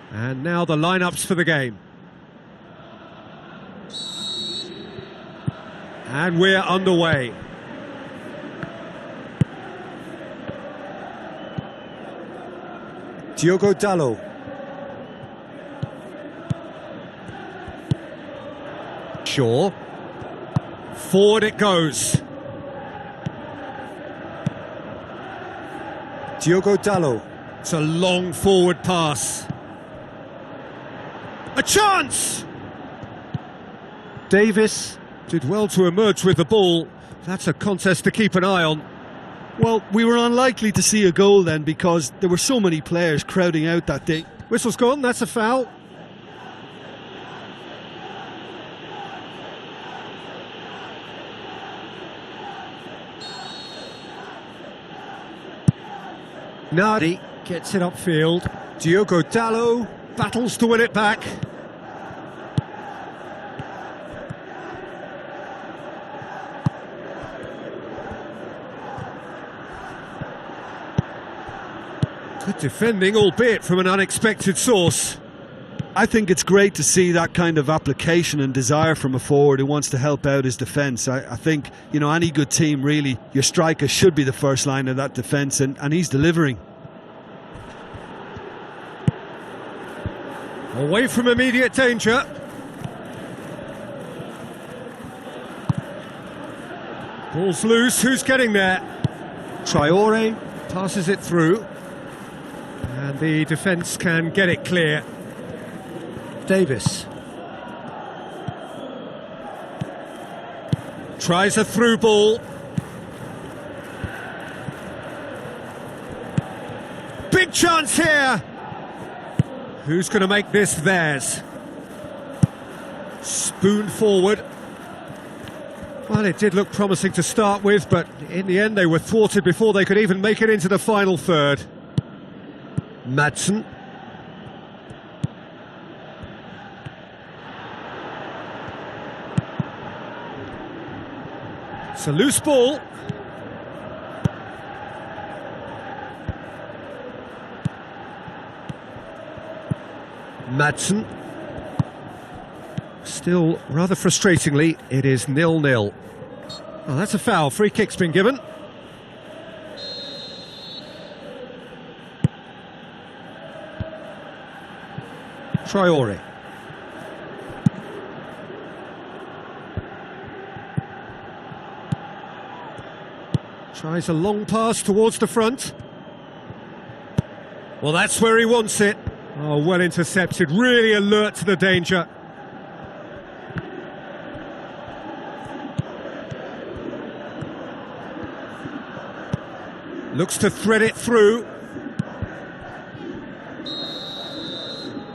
And now the lineups for the game. And we're underway. Diogo Dalot. Shaw. Forward it goes. Diogo Dalot. It's a long forward pass. A chance! Davis. Did well to emerge with the ball. That's a contest to keep an eye on. Well, we were unlikely to see a goal then because there were so many players crowding out that day. Whistle's gone, that's a foul. Nardi gets it upfield. Diogo Dalot. Battles to win it back. Good defending, albeit from an unexpected source. I think it's great to see that kind of application and desire from a forward who wants to help out his defence. I think, you know, any good team really, your striker should be the first line of that defence, and he's delivering. Away from immediate danger. Ball's loose, who's getting there? Traore. Passes it through. And the defence can get it clear. Davis. Tries a through ball. Big chance here! Who's going to make this theirs? Spoon forward. Well, it did look promising to start with, but in the end they were thwarted before they could even make it into the final third. Madsen. It's a loose ball. Madsen. Still, rather frustratingly, it is 0-0. Oh, that's a foul. Free kick's been given. Traore. Tries a long pass towards the front. Well, that's where he wants it. Oh, well intercepted, really alert to the danger. Looks to thread it through.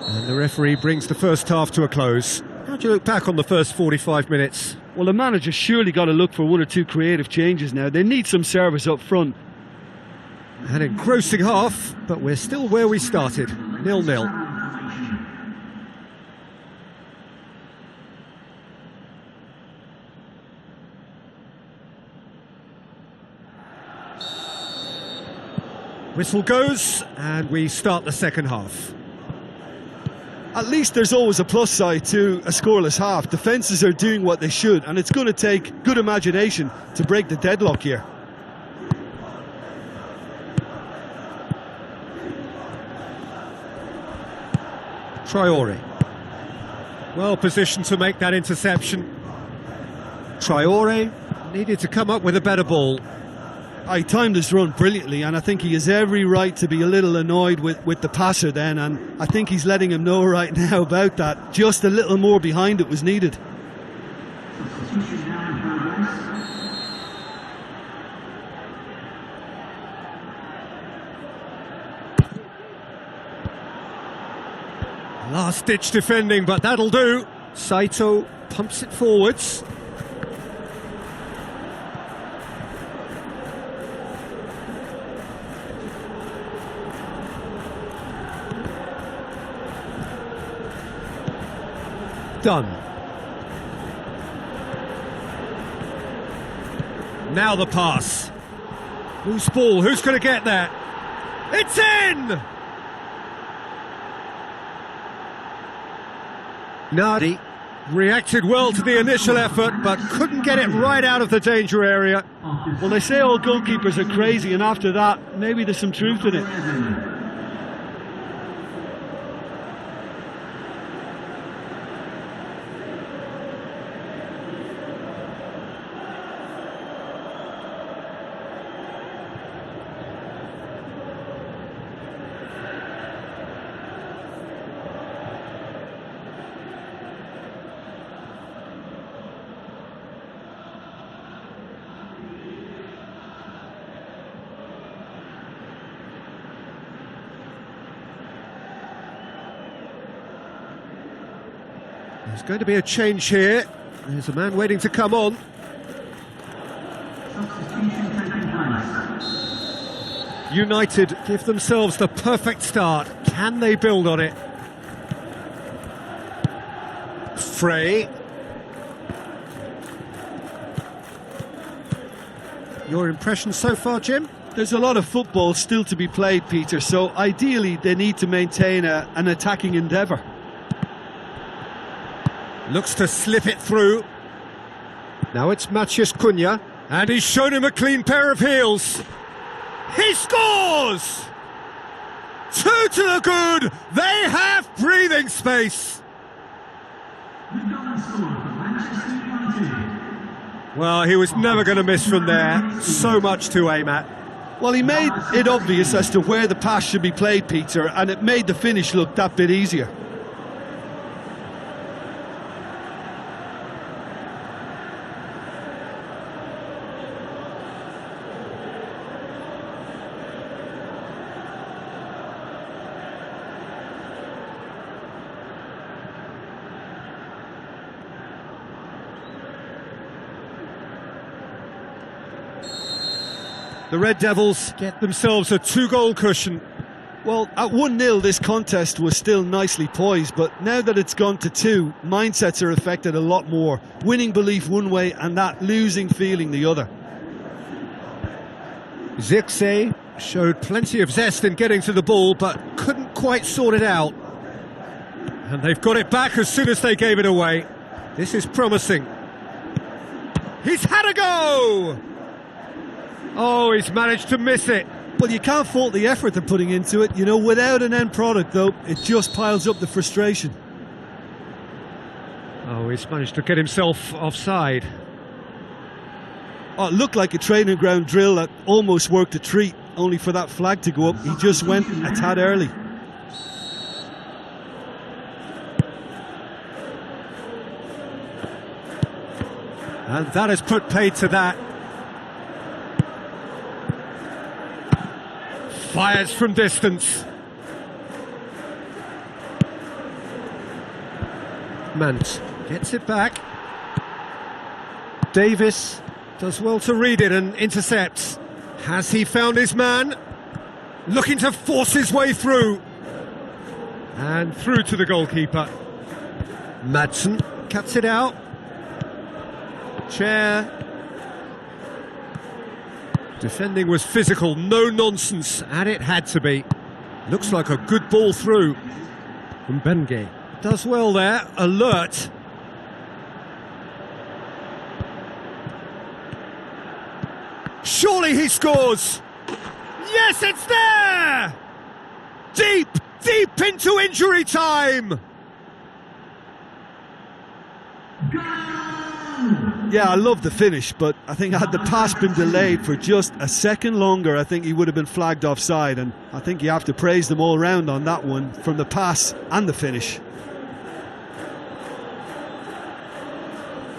And the referee brings the first half to a close. How do you look back on the first 45 minutes? Well, the manager's surely got to look for one or two creative changes now. They need some service up front. An engrossing half, but we're still where we started, 0-0. Whistle goes, and we start the second half. At least there's always a plus side to a scoreless half. Defences are doing what they should, and it's going to take good imagination to break the deadlock here. Traore. Well positioned to make that interception. Traore. Needed to come up with a better ball. He timed his run brilliantly, and I think he has every right to be a little annoyed with the passer then, and I think he's letting him know right now about that. Just a little more behind it was needed. Substitution now in progress. Last-ditch defending, but that'll do. Saito Pumps it forwards. done. Now the pass. Loose ball, who's going to get that? It's in! Nardi. Reacted well to the initial effort, but couldn't get it right out of the danger area. Well, they say all goalkeepers are crazy, and after that, maybe there's some truth in it. There's going to be a change here. There's a man waiting to come on. Substitution taking place. United give themselves the perfect start. Can they build on it? Frey. Your impression so far, Jim? There's a lot of football still to be played, Peter, so ideally they need to maintain an attacking endeavour. Looks to slip it through. Now it's Matheus Cunha. And he's shown him a clean pair of heels. He scores! 2 to the good. They have breathing space. We've got a score for Manchester United. Well, he was never going to miss from there. So much to aim at. Well, he made it obvious as to where the pass should be played, Peter, and it made the finish look that bit easier. The Red Devils get themselves a 2-goal cushion. Well, at 1-0 this contest was still nicely poised, but now that it's gone to 2, mindsets are affected a lot more. Winning belief one way and that losing feeling the other. Zirkzee showed plenty of zest in getting to the ball, but couldn't quite sort it out. And they've got it back as soon as they gave it away. This is promising. He's had a go! Oh, he's managed to miss it. Well, you can't fault the effort they're putting into it. You know, without an end product, though, it just piles up the frustration. Oh, he's managed to get himself offside. Oh, it looked like a training ground drill that almost worked a treat, only for that flag to go up. He just went a tad early. And that has put paid to that. Fires from distance. Mant. Gets it back. Davis. Does well to read it and intercepts. Has he found his man? Looking to force his way through. And through to the goalkeeper. Madsen. Cuts it out. Chair. Defending was physical, no nonsense, and it had to be. Looks like a good ball through. Mbenge. Does well there, alert. Surely he scores! Yes, it's there! Deep, deep into injury time! Goal! Yeah, I love the finish, but I think had the pass been delayed for just a second longer, I think he would have been flagged offside, and I think you have to praise them all round on that one, from the pass and the finish.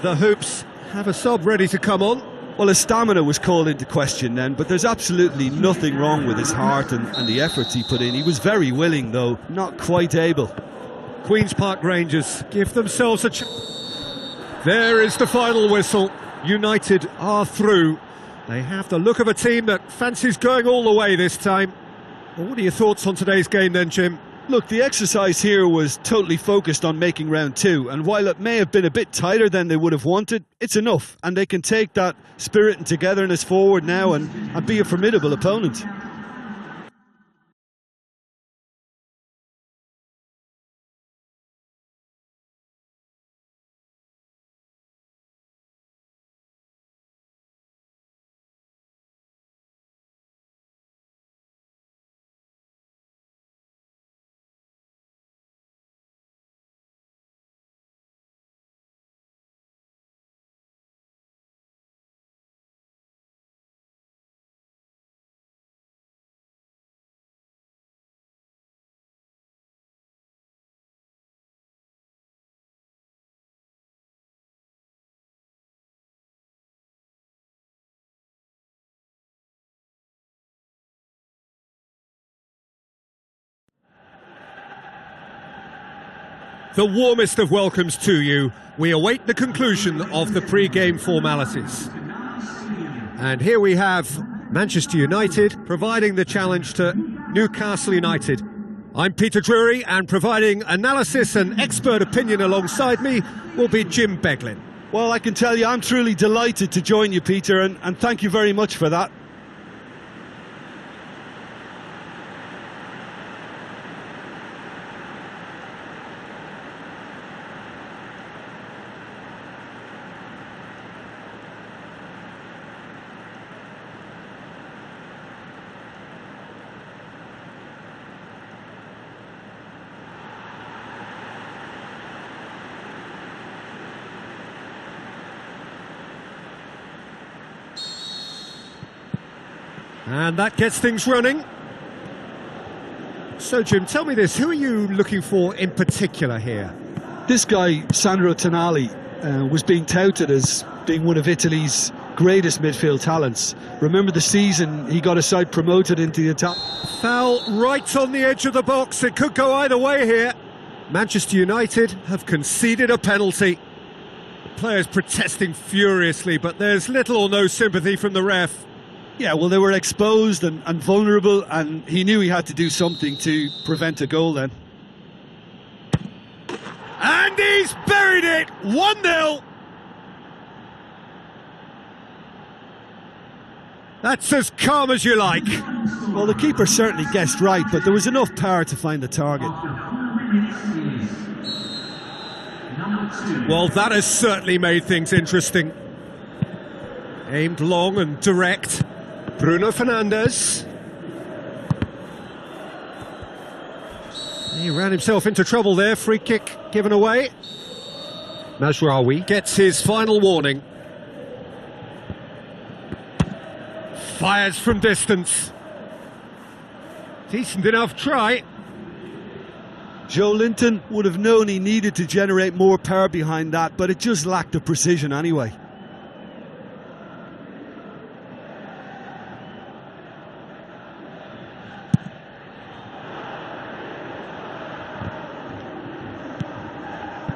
The Hoops have a sub ready to come on. Well, his stamina was called into question then, but there's absolutely nothing wrong with his heart and the efforts he put in. He was very willing, though, not quite able. Queen's Park Rangers give themselves a There is the final whistle. United are through. They have the look of a team that fancies going all the way this time. Well, what are your thoughts on today's game then, Jim? Look, the exercise here was totally focused on making round two, and while it may have been a bit tighter than they would have wanted, it's enough, and they can take that spirit and togetherness forward now and be a formidable opponent. The warmest of welcomes to you. We await the conclusion of the pre-game formalities. And here we have Manchester United providing the challenge to Newcastle United. I'm Peter Drury, and providing analysis and expert opinion alongside me will be Jim Beglin. Well, I can tell you I'm truly delighted to join you, Peter, and thank you very much for that. And that gets things running. So, Jim, tell me this, who are you looking for in particular here? This guy, Sandro Tonali, was being touted as being one of Italy's greatest midfield talents. Remember the season he got a side promoted into the attack? Foul right on the edge of the box. It could go either way here. Manchester United have conceded a penalty. The players protesting furiously, but there's little or no sympathy from the ref. Yeah, well, they were exposed and vulnerable, and he knew he had to do something to prevent a goal then. And he's buried it! 1-0! That's as calm as you like. Well, the keeper certainly guessed right, but there was enough power to find the target. Well, that has certainly made things interesting. Aimed long and direct. Bruno Fernandes. He ran himself into trouble there. Free kick given away. Mazraoui gets his final warning. Fires from distance. Decent enough try. Joe Linton would have known he needed to generate more power behind that, but it just lacked the precision anyway.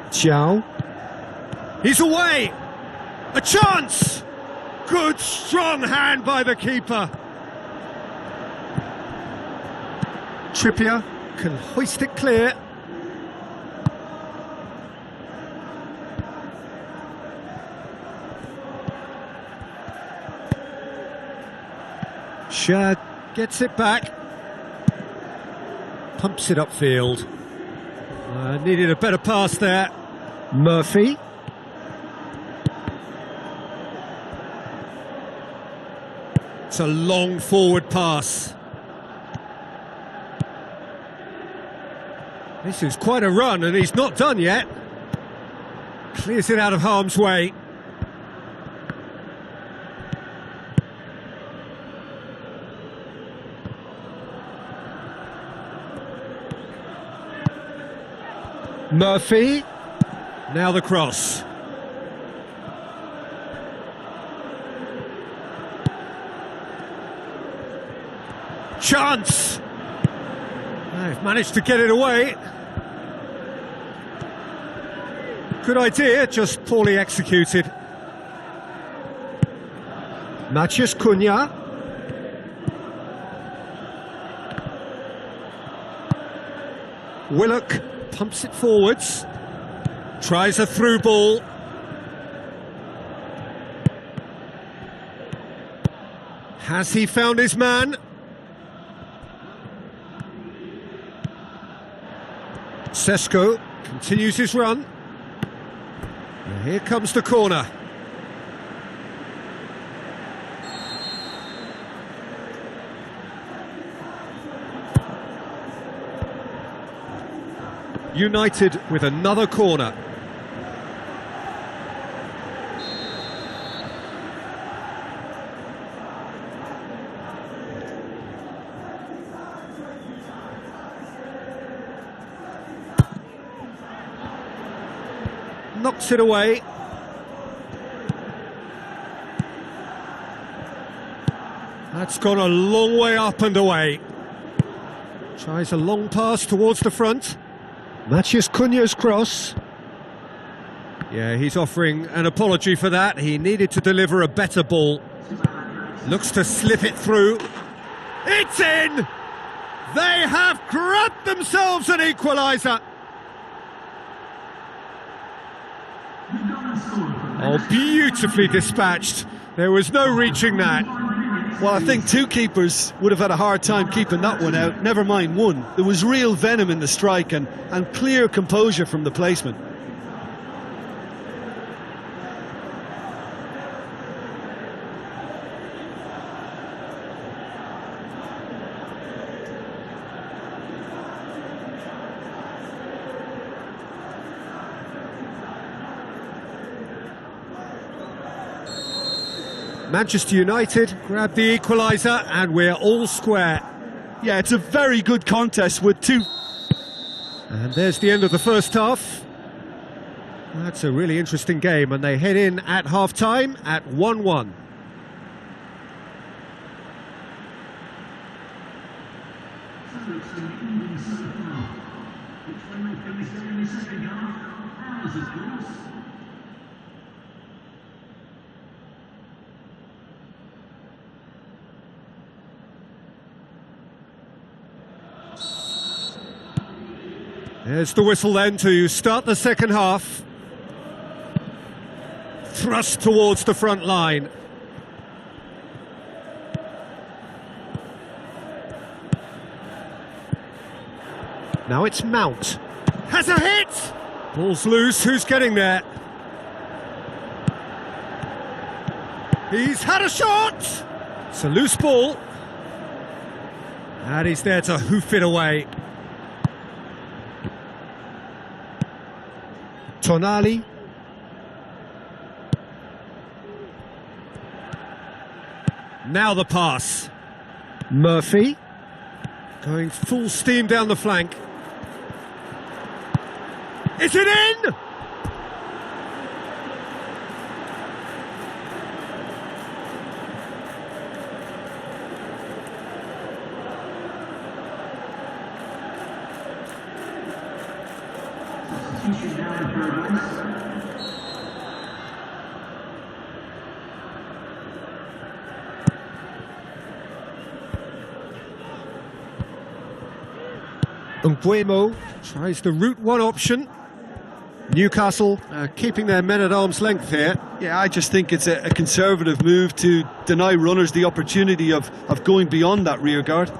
Xiao. He's away! A chance! Good strong hand by the keeper. Trippier can hoist it clear. Shad gets it back. Pumps it upfield. Needed a better pass there. Murphy. It's a long forward pass. This is quite a run, and he's not done yet. Clears it out of harm's way. Murphy. Now the cross. Chance! They've managed to get it away. Good idea, just poorly executed. Matheus Cunha. Willock pumps it forwards. Tries a through ball. Has he found his man? Sesko continues his run. And here comes the corner. United with another corner. Knocks it away. That's gone a long way up and away. Tries a long pass towards the front. Matheus Cunha's cross. Yeah, he's offering an apology for that. He needed to deliver a better ball. Looks to slip it through. It's in! They have grabbed themselves an equaliser. Oh, beautifully dispatched. There was no reaching that. Well, I think two keepers would have had a hard time keeping that one out, never mind one. There was real venom in the strike and clear composure from the placement. Manchester United grab the equaliser and we're all square. Yeah, it's a very good contest with two. And there's the end of the first half. That's a really interesting game, and they head in at half-time at 1-1. There's the whistle then to start the second half. Thrust towards the front line. Now it's Mount. Has a hit! Ball's loose, who's getting there? He's had a shot! It's a loose ball. And he's there to hoof it away. Tonali. Now the pass. Murphy. Going full steam down the flank. Is it in? Nguemo. Tries the route one option. Newcastle keeping their men at arm's length here. Yeah, I just think it's a conservative move to deny runners the opportunity of going beyond that rear guard.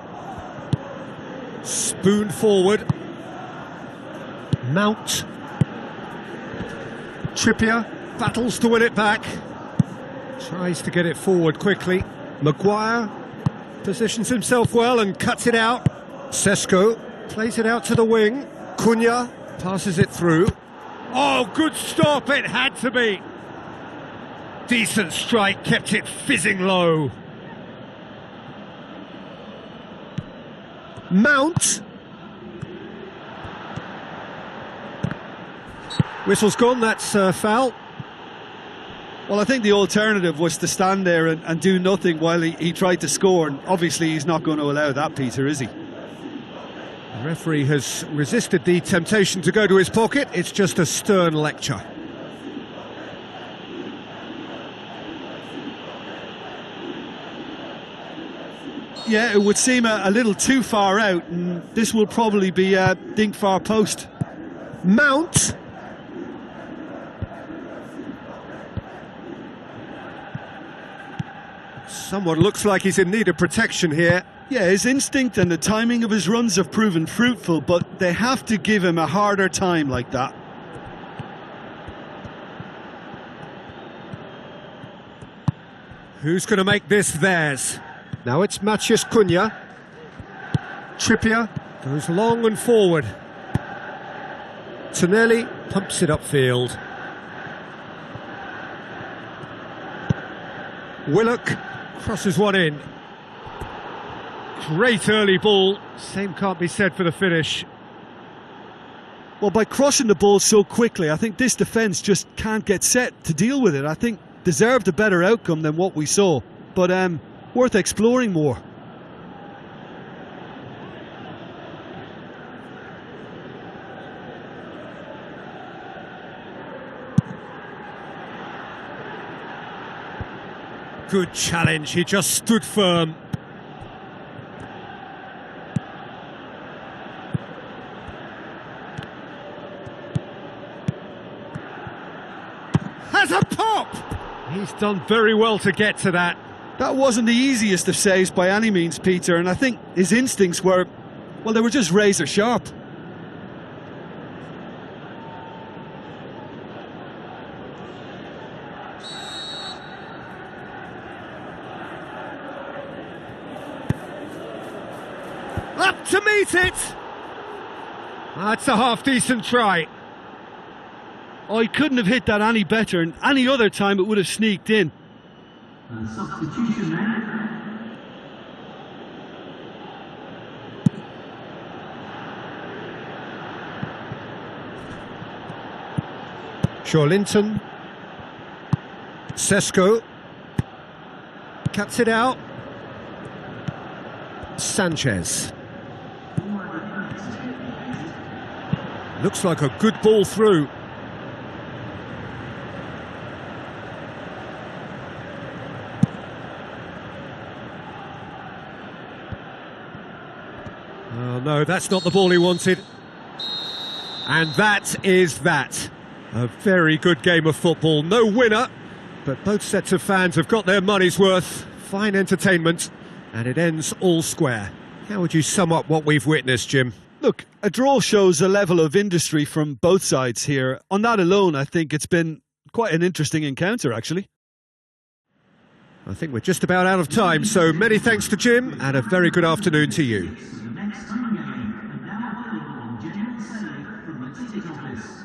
Spoon forward. Mount. Trippier battles to win it back. Tries to get it forward quickly. Maguire positions himself well and cuts it out. Sesko plays it out to the wing. Cunha passes it through. Oh, good stop, it had to be. Decent strike, kept it fizzing low. Mount. Whistle's gone, that's foul. Well, I think the alternative was to stand there and do nothing while he tried to score, and obviously he's not going to allow that, Peter, is he? The referee has resisted the temptation to go to his pocket. It's just a stern lecture. Yeah, it would seem a little too far out, and this will probably be a dink far post. Mount. Someone looks like he's in need of protection here. Yeah, his instinct and the timing of his runs have proven fruitful, but they have to give him a harder time like that. Who's going to make this theirs? Now it's Maciej Cunha. Trippier goes long and forward. Tonelli pumps it upfield. Willock crosses one in. Great early ball. Same can't be said for the finish. Well, by crossing the ball so quickly, I think this defence just can't get set to deal with it. I think deserved a better outcome than what we saw, but worth exploring more. Good challenge, he just stood firm. Has a pop! He's done very well to get to that. That wasn't the easiest of saves by any means, Peter, and I think his instincts were, well, they were just razor sharp. Up to meet it! That's a half-decent try. Oh, he couldn't have hit that any better, and any other time it would have sneaked in. And substitution then. Linton. Sesko cuts it out. Sanchez. Looks like a good ball through. Oh no, that's not the ball he wanted. And that is that. A very good game of football. No winner, but both sets of fans have got their money's worth. Fine entertainment, and it ends all square. How would you sum up what we've witnessed, Jim? Look, a draw shows a level of industry from both sides here. On that alone, I think it's been quite an interesting encounter, actually. I think we're just about out of time, so many thanks to Jim, and a very good afternoon to you. The next home game, and now available on general sale from the ticket office.